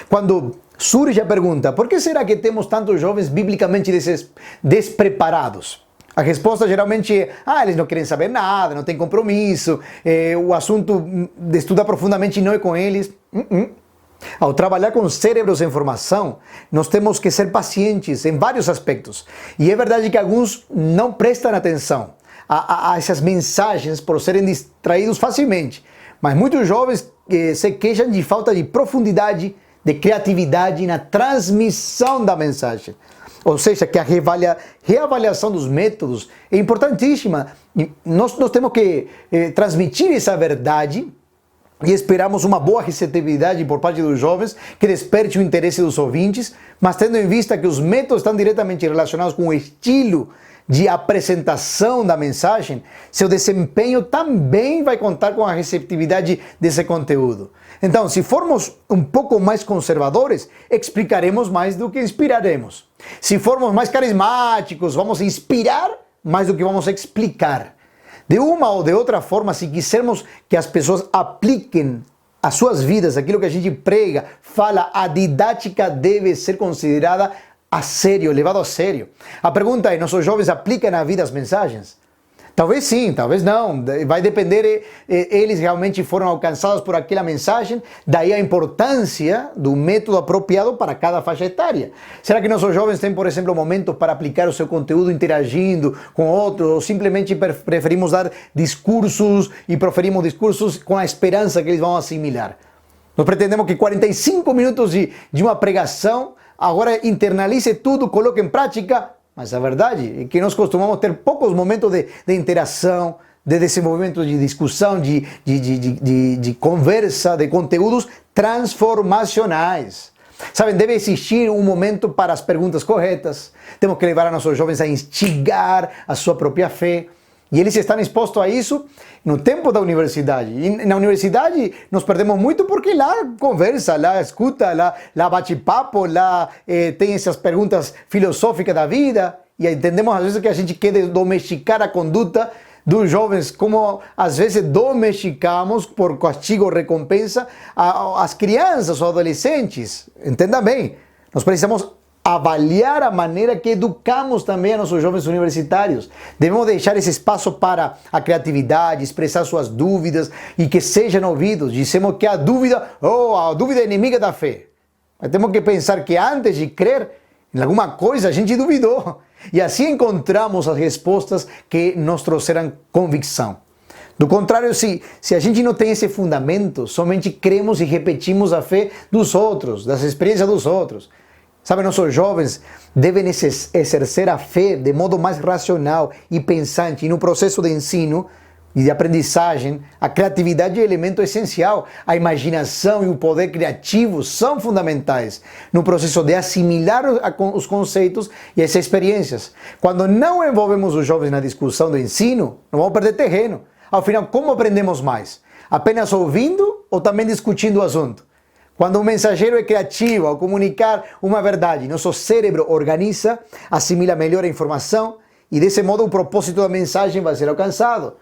Quando surge a pergunta, por que será que temos tantos jovens biblicamente despreparados? A resposta geralmente é: eles não querem saber nada, não tem compromisso, o assunto de estudar profundamente não é com eles. Ao trabalhar com cérebros em formação, nós temos que ser pacientes em vários aspectos. E é verdade que alguns não prestam atenção a essas mensagens por serem distraídos facilmente. Mas muitos jovens se queixam de falta de profundidade, de criatividade na transmissão da mensagem. Ou seja, que a reavaliação dos métodos é importantíssima. Nós temos que transmitir essa verdade e esperamos uma boa receptividade por parte dos jovens que desperte o interesse dos ouvintes, mas tendo em vista que os métodos estão diretamente relacionados com o estilo de apresentação da mensagem, seu desempenho também vai contar com a receptividade desse conteúdo. Então, se formos um pouco mais conservadores, explicaremos mais do que inspiraremos. Se formos mais carismáticos, vamos inspirar mais do que vamos explicar. De uma ou de outra forma, se quisermos que as pessoas apliquem às suas vidas aquilo que a gente prega, fala, a didática deve ser considerada a sério, levado a sério. A pergunta é: nossos jovens aplicam na vida as mensagens? Talvez sim, talvez não. Vai depender, eles realmente foram alcançados por aquela mensagem, daí a importância do método apropriado para cada faixa etária. Será que nossos jovens têm, por exemplo, momentos para aplicar o seu conteúdo interagindo com outros, ou simplesmente preferimos dar discursos e proferimos discursos com a esperança que eles vão assimilar? Nós pretendemos que 45 minutos de uma pregação agora internalize tudo, coloque em prática. Mas a verdade é que nós costumamos ter poucos momentos de interação, de desenvolvimento de discussão, de conversa, de conteúdos transformacionais. Sabem, deve existir um momento para as perguntas corretas. Temos que levar a nossos jovens a instigar a sua própria fé. E eles estão expostos a isso no tempo da universidade. E na universidade nós perdemos muito porque lá conversa, lá escuta, lá bate papo, lá tem essas perguntas filosóficas da vida. E entendemos às vezes que a gente quer domesticar a conduta dos jovens, como às vezes domesticamos por castigo ou recompensa as crianças ou adolescentes. Entenda bem, nós precisamos avaliar a maneira que educamos também a nossos jovens universitários. Devemos deixar esse espaço para a criatividade, expressar suas dúvidas e que sejam ouvidos. Dizemos que a dúvida é inimiga da fé. Mas temos que pensar que antes de crer em alguma coisa, a gente duvidou. E assim encontramos as respostas que nos trouxeram convicção. Do contrário, se a gente não tem esse fundamento, somente cremos e repetimos a fé dos outros, das experiências dos outros. Sabe, nossos jovens devem exercer a fé de modo mais racional e pensante. E no processo de ensino e de aprendizagem, a criatividade é um elemento essencial. A imaginação e o poder criativo são fundamentais no processo de assimilar os conceitos e as experiências. Quando não envolvemos os jovens na discussão do ensino, não vamos perder terreno. Ao final, como aprendemos mais? Apenas ouvindo ou também discutindo o assunto? Quando o mensageiro é criativo ao comunicar uma verdade, nosso cérebro organiza, assimila melhor a informação e desse modo o propósito da mensagem vai ser alcançado.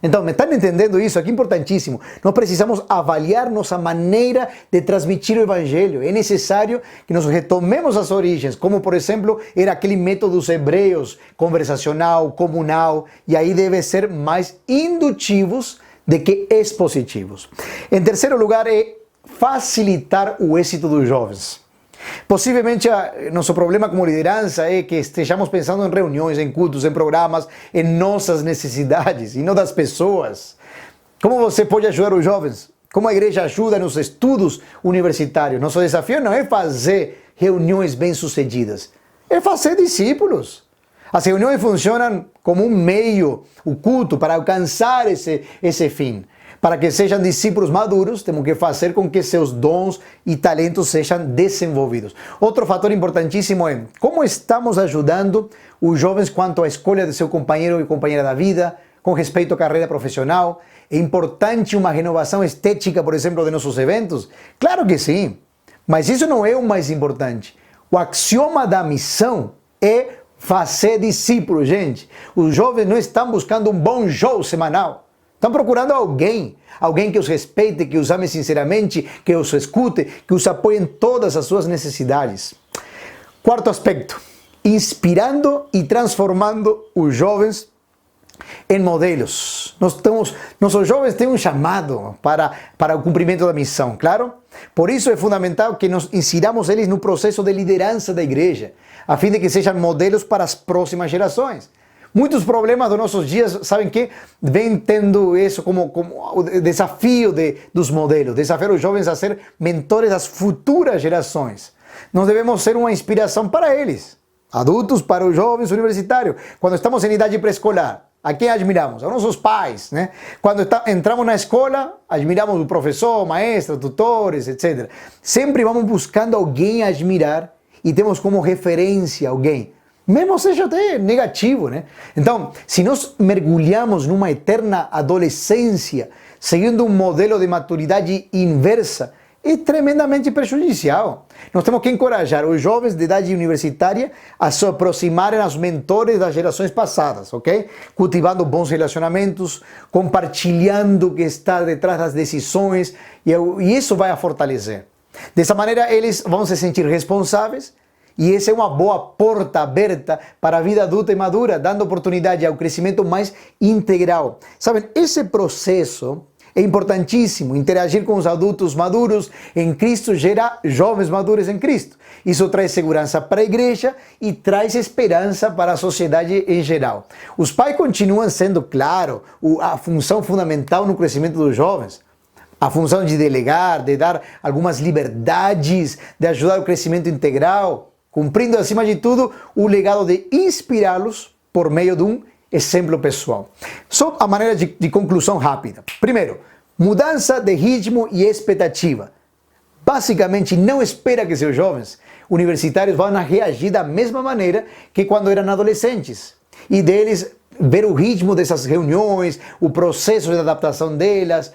Então, me estão entendendo isso? Aqui é importantíssimo. Nós precisamos avaliar nossa maneira de transmitir o Evangelho. É necessário que nós retomemos as origens, como por exemplo era aquele método dos hebreus, conversacional, comunal, e aí deve ser mais indutivos do que expositivos. Em terceiro lugar, é facilitar o êxito dos jovens. Possivelmente nosso problema como liderança é que estejamos pensando em reuniões, em cultos, em programas, em nossas necessidades e não das pessoas. Como você pode ajudar os jovens? Como a igreja ajuda nos estudos universitários? Nosso desafio não é fazer reuniões bem-sucedidas, é fazer discípulos. As reuniões funcionam como um meio, o culto, para alcançar esse fim. Para que sejam discípulos maduros, temos que fazer com que seus dons e talentos sejam desenvolvidos. Outro fator importantíssimo é como estamos ajudando os jovens quanto à escolha de seu companheiro e companheira da vida, com respeito à carreira profissional. É importante uma renovação estética, por exemplo, de nossos eventos? Claro que sim, mas isso não é o mais importante. O axioma da missão é fazer discípulos, gente. Os jovens não estão buscando um bom show semanal. Estão procurando alguém que os respeite, que os ame sinceramente, que os escute, que os apoie em todas as suas necessidades. Quarto aspecto, inspirando e transformando os jovens em modelos. Nossos jovens têm um chamado para o cumprimento da missão, claro? Por isso é fundamental que nos inseramos eles no processo de liderança da igreja, a fim de que sejam modelos para as próximas gerações. Muitos problemas dos nossos dias, sabem que vem tendo isso como o desafio dos modelos, desafiar os jovens a ser mentores das futuras gerações. Nós devemos ser uma inspiração para eles, adultos para os jovens universitários. Quando estamos em idade pré-escolar, a quem admiramos? A nossos pais, né? Quando entramos na escola, admiramos o professor, maestro, tutores, etc. Sempre vamos buscando alguém a admirar e temos como referência alguém, mesmo seja até negativo, né? Então, se nós mergulhamos numa eterna adolescência, seguindo um modelo de maturidade inversa, é tremendamente prejudicial. Nós temos que encorajar os jovens de idade universitária a se aproximarem aos mentores das gerações passadas, ok? Cultivando bons relacionamentos, compartilhando o que está detrás das decisões, e isso vai a fortalecer. Dessa maneira, eles vão se sentir responsáveis, e essa é uma boa porta aberta para a vida adulta e madura, dando oportunidade ao crescimento mais integral. Sabem, esse processo é importantíssimo. Interagir com os adultos maduros em Cristo gera jovens maduros em Cristo. Isso traz segurança para a igreja e traz esperança para a sociedade em geral. Os pais continuam sendo, claro, a função fundamental no crescimento dos jovens. A função de delegar, de dar algumas liberdades, de ajudar o crescimento integral, cumprindo, acima de tudo, o legado de inspirá-los por meio de um exemplo pessoal. Só a maneira de conclusão rápida. Primeiro, mudança de ritmo e expectativa. Basicamente, não espera que seus jovens universitários vão reagir da mesma maneira que quando eram adolescentes. E deles ver o ritmo dessas reuniões, o processo de adaptação deles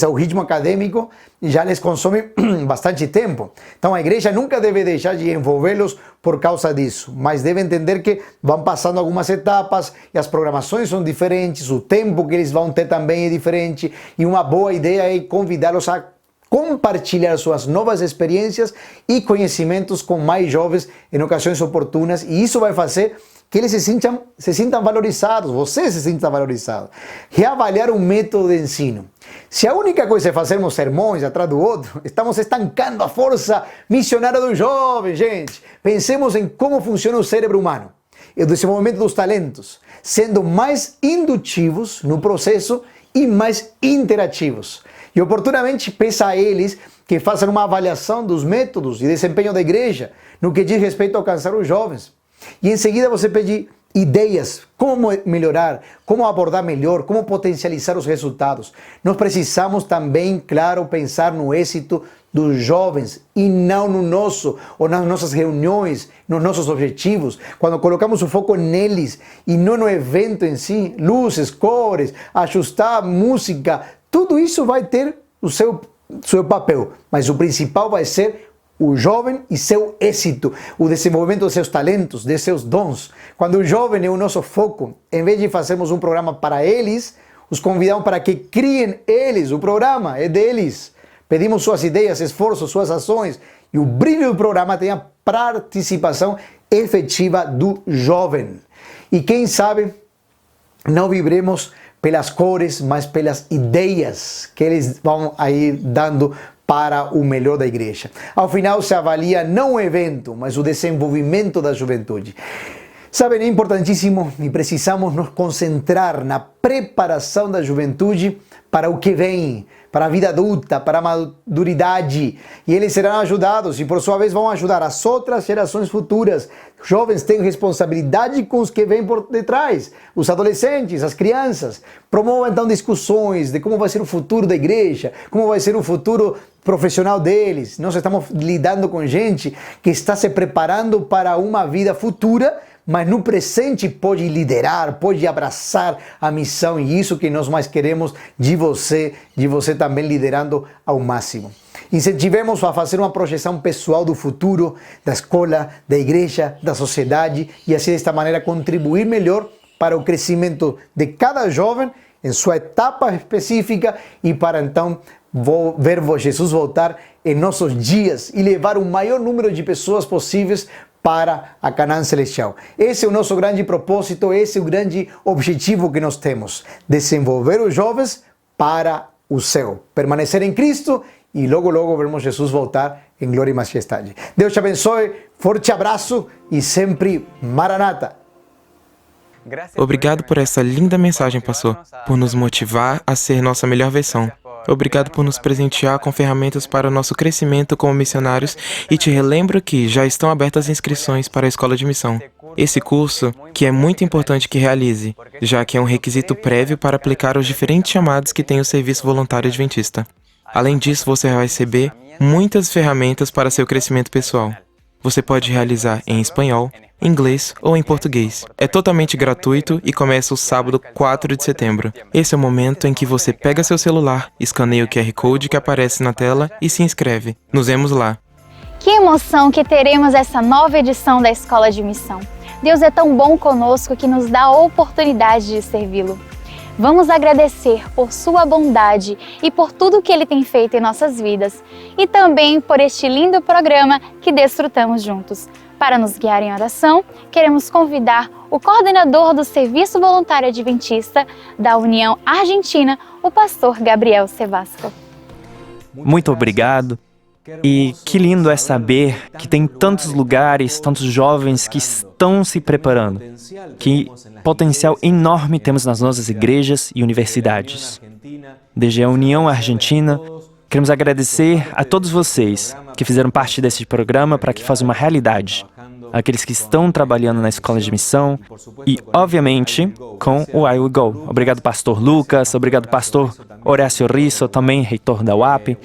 ao ritmo acadêmico, já les consome bastante tempo. Então a igreja nunca deve deixar de envolvê-los por causa disso, mas deve entender que vão passando algumas etapas e as programações são diferentes, o tempo que eles vão ter também é diferente, e uma boa ideia é convidá-los a compartilhar suas novas experiências e conhecimentos com mais jovens em ocasiões oportunas, e isso vai fazer que eles se sintam valorizados, você se sinta valorizado. Reavaliar um método de ensino. Se a única coisa é fazermos sermões atrás do outro, estamos estancando a força missionária dos jovens, gente. Pensemos em como funciona o cérebro humano e o desenvolvimento dos talentos, sendo mais indutivos no processo e mais interativos. E oportunamente peça a eles que façam uma avaliação dos métodos e desempenho da igreja no que diz respeito a alcançar os jovens. E em seguida você pede ideias, como melhorar, como abordar melhor, como potencializar os resultados. Nós precisamos também, claro, pensar no êxito dos jovens e não no nosso, ou nas nossas reuniões, nos nossos objetivos. Quando colocamos o foco neles e não no evento em si, luzes, cores, ajustar música, tudo isso vai ter o seu papel, mas o principal vai ser o jovem e seu êxito, o desenvolvimento dos seus talentos, de seus dons. Quando o jovem é o nosso foco, em vez de fazermos um programa para eles, os convidamos para que criem eles, o programa é deles. Pedimos suas ideias, esforços, suas ações, e o brilho do programa tem a participação efetiva do jovem. E quem sabe, não vibremos pelas cores, mas pelas ideias que eles vão aí dando para o melhor da igreja. Ao final se avalia não o evento, mas o desenvolvimento da juventude. Sabem, é importantíssimo e precisamos nos concentrar na preparação da juventude para o que vem, para a vida adulta, para a maturidade. E eles serão ajudados e, por sua vez, vão ajudar as outras gerações futuras. Jovens têm responsabilidade com os que vêm por detrás, os adolescentes, as crianças. Promovam então discussões de como vai ser o futuro da igreja, como vai ser o futuro profissional deles. Nós estamos lidando com gente que está se preparando para uma vida futura, mas no presente pode liderar, pode abraçar a missão, e isso que nós mais queremos de você também liderando ao máximo. Incentivemos a fazer uma projeção pessoal do futuro, da escola, da igreja, da sociedade, e assim desta maneira contribuir melhor para o crescimento de cada jovem em sua etapa específica e para então ver Jesus voltar em nossos dias e levar o maior número de pessoas possíveis para a Canaã Celestial. Esse é o nosso grande propósito, esse é o grande objetivo que nós temos. Desenvolver os jovens para o céu. Permanecer em Cristo e logo, logo veremos Jesus voltar em glória e majestade. Deus te abençoe, forte abraço e sempre Maranata. Obrigado por essa linda mensagem, pastor, por nos motivar a ser nossa melhor versão. Obrigado por nos presentear com ferramentas para o nosso crescimento como missionários e te relembro que já estão abertas inscrições para a Escola de Missão. Esse curso, que é muito importante que realize, já que é um requisito prévio para aplicar aos diferentes chamados que tem o Serviço Voluntário Adventista. Além disso, você vai receber muitas ferramentas para seu crescimento pessoal. Você pode realizar em espanhol, inglês ou em português. É totalmente gratuito e começa o sábado 4 de setembro. Esse é o momento em que você pega seu celular, escaneia o QR Code que aparece na tela e se inscreve. Nos vemos lá. Que emoção que teremos essa nova edição da Escola de Missão. Deus é tão bom conosco que nos dá a oportunidade de servi-lo. Vamos agradecer por sua bondade e por tudo que Ele tem feito em nossas vidas e também por este lindo programa que desfrutamos juntos. Para nos guiar em oração, queremos convidar o coordenador do Serviço Voluntário Adventista da União Argentina, o pastor Gabriel Sevasco. Muito obrigado. E que lindo é saber que tem tantos lugares, tantos jovens que estão se preparando. Que potencial enorme temos nas nossas igrejas e universidades. Desde a União Argentina, queremos agradecer a todos vocês que fizeram parte desse programa para que faça uma realidade. Aqueles que estão trabalhando na Escola de Missão e, obviamente, com o I Will Go. Obrigado, pastor Lucas. Obrigado, pastor Horácio Risso, também reitor da UAP.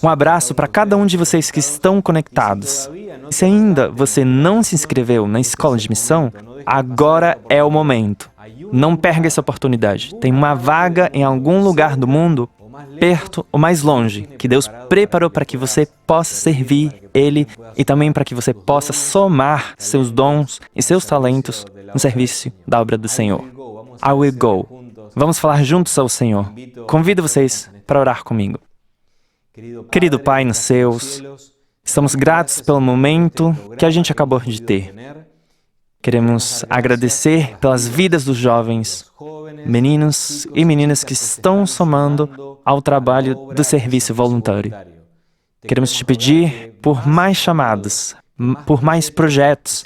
Um abraço para cada um de vocês que estão conectados. E se ainda você não se inscreveu na Escola de Missão, agora é o momento. Não perca essa oportunidade. Tem uma vaga em algum lugar do mundo, perto ou mais longe, que Deus preparou para que você possa servir Ele e também para que você possa somar seus dons e seus talentos no serviço da obra do Senhor. I will go. Vamos falar juntos ao Senhor. Convido vocês para orar comigo. Querido Pai nos céus, estamos gratos pelo momento que a gente acabou de ter. Queremos agradecer pelas vidas dos jovens, meninos e meninas que estão somando ao trabalho do serviço voluntário. Queremos te pedir por mais chamados, por mais projetos,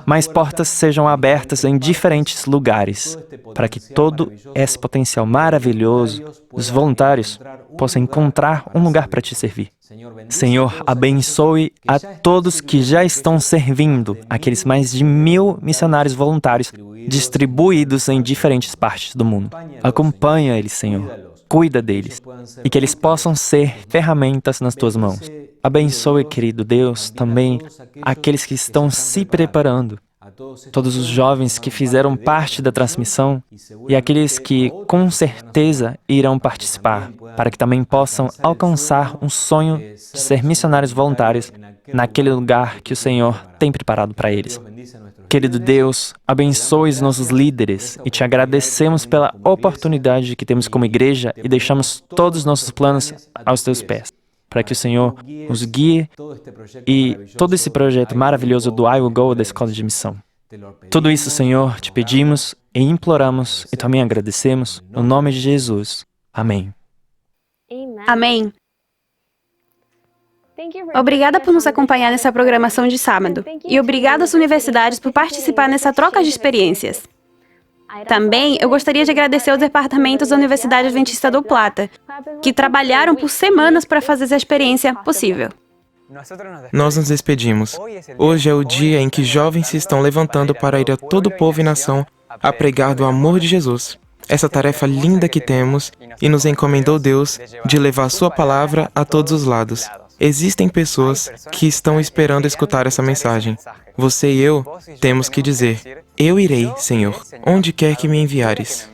mais portas sejam abertas em diferentes lugares, para que todo esse potencial maravilhoso dos voluntários possa encontrar um lugar para te servir. Senhor, abençoe a todos que já estão servindo, aqueles mais de 1000 missionários voluntários distribuídos em diferentes partes do mundo. Acompanha eles, Senhor. Cuida deles e que eles possam ser ferramentas nas tuas mãos. Abençoe, querido Deus, também aqueles que estão se preparando, todos os jovens que fizeram parte da transmissão e aqueles que com certeza irão participar, para que também possam alcançar um sonho de ser missionários voluntários naquele lugar que o Senhor tem preparado para eles. Querido Deus, abençoe os nossos líderes e te agradecemos pela oportunidade que temos como igreja e deixamos todos os nossos planos aos teus pés, para que o Senhor nos guie e todo esse projeto maravilhoso do I Will Go da Escola de Missão. Tudo isso, Senhor, te pedimos e imploramos e também agradecemos no nome de Jesus. Amém. Amém. Obrigada por nos acompanhar nessa programação de sábado. E obrigada às universidades por participar nessa troca de experiências. Também eu gostaria de agradecer aos departamentos da Universidade Adventista do Plata, que trabalharam por semanas para fazer essa experiência possível. Nós nos despedimos. Hoje é o dia em que jovens se estão levantando para ir a todo o povo e nação a pregar do amor de Jesus. Essa tarefa linda que temos e nos encomendou Deus de levar sua palavra a todos os lados. Existem pessoas que estão esperando escutar essa mensagem. Você e eu temos que dizer: eu irei, Senhor, onde quer que me enviares.